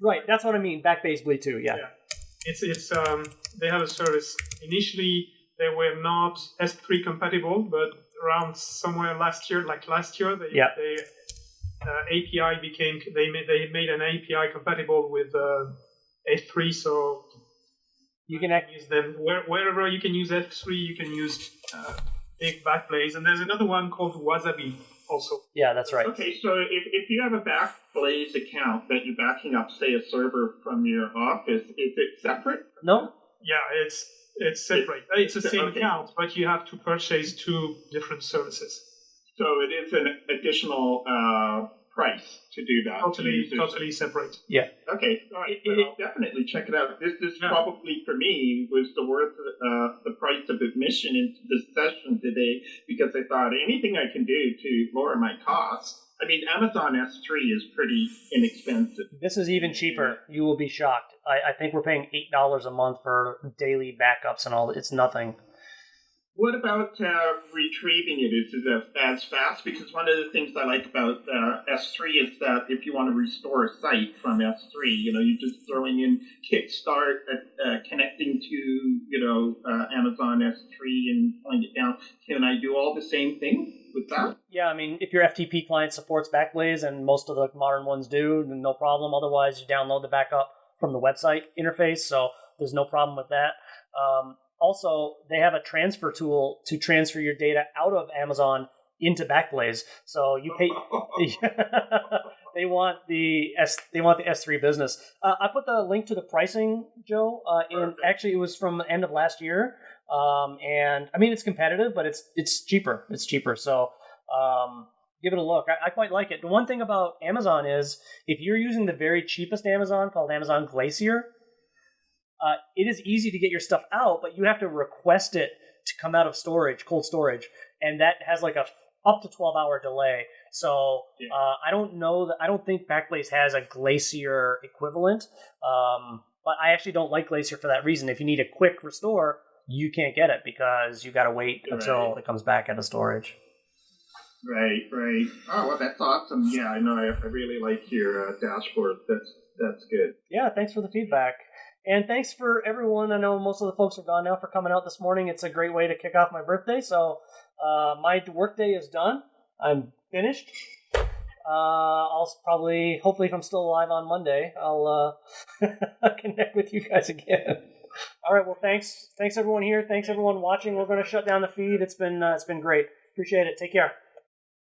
Right, that's what I mean. Backblaze B2. Yeah. It's they have a service. Initially, they were not S3 compatible, but around somewhere last year, they API became. They made an API compatible with S3, so you can use them wherever you can use S3. You can use Big Backblaze, and there's another one called Wasabi also. Yeah, that's right. Okay, so if you have a Backblaze account that you're backing up, say, a server from your office, is it separate? No. Yeah, it's separate. It's the same account, but you have to purchase 2 different services. So it is an additional price to do that. Totally separate. Yeah. Okay, all right. Well, I'll definitely check it out. This probably, for me, was the price of admission into this session today, because I thought anything I can do to lower my costs. I mean, Amazon S3 is pretty inexpensive. This is even cheaper. You will be shocked. I think we're paying $8 a month for daily backups and all. It's nothing. What about retrieving it? Is it as fast? Because one of the things I like about S3 is that if you want to restore a site from S3, you're just throwing in Kickstart, connecting to, Amazon S3 and pulling it down. Can I do all the same thing with that? Yeah, I mean, if your FTP client supports Backblaze, and most of the modern ones do, then no problem. Otherwise, you download the backup from the website interface, so there's no problem with that. Also, they have a transfer tool to transfer your data out of Amazon into Backblaze. So you pay. They want the S3 business. I put the link to the pricing, Joe. And actually, it was from the end of last year. And I mean, it's competitive, but it's cheaper. It's cheaper. So give it a look. I quite like it. The one thing about Amazon is if you're using the very cheapest Amazon called Amazon Glacier. It is easy to get your stuff out, but you have to request it to come out of storage, cold storage, and that has like a up to 12-hour delay. So I don't think Backblaze has a Glacier equivalent, but I actually don't like Glacier for that reason. If you need a quick restore, you can't get it because you got to wait until it comes back out of storage. Right. Oh, well, that's awesome. Yeah, I know. I really like your dashboard. That's good. Yeah, thanks for the feedback. And thanks for everyone. I know most of the folks are gone now for coming out this morning. It's a great way to kick off my birthday. So my workday is done. I'm finished. I'll probably, hopefully if I'm still alive on Monday, I'll connect with you guys again. All right. Well, thanks everyone here. Thanks everyone watching. We're going to shut down the feed. It's been great. Appreciate it. Take care.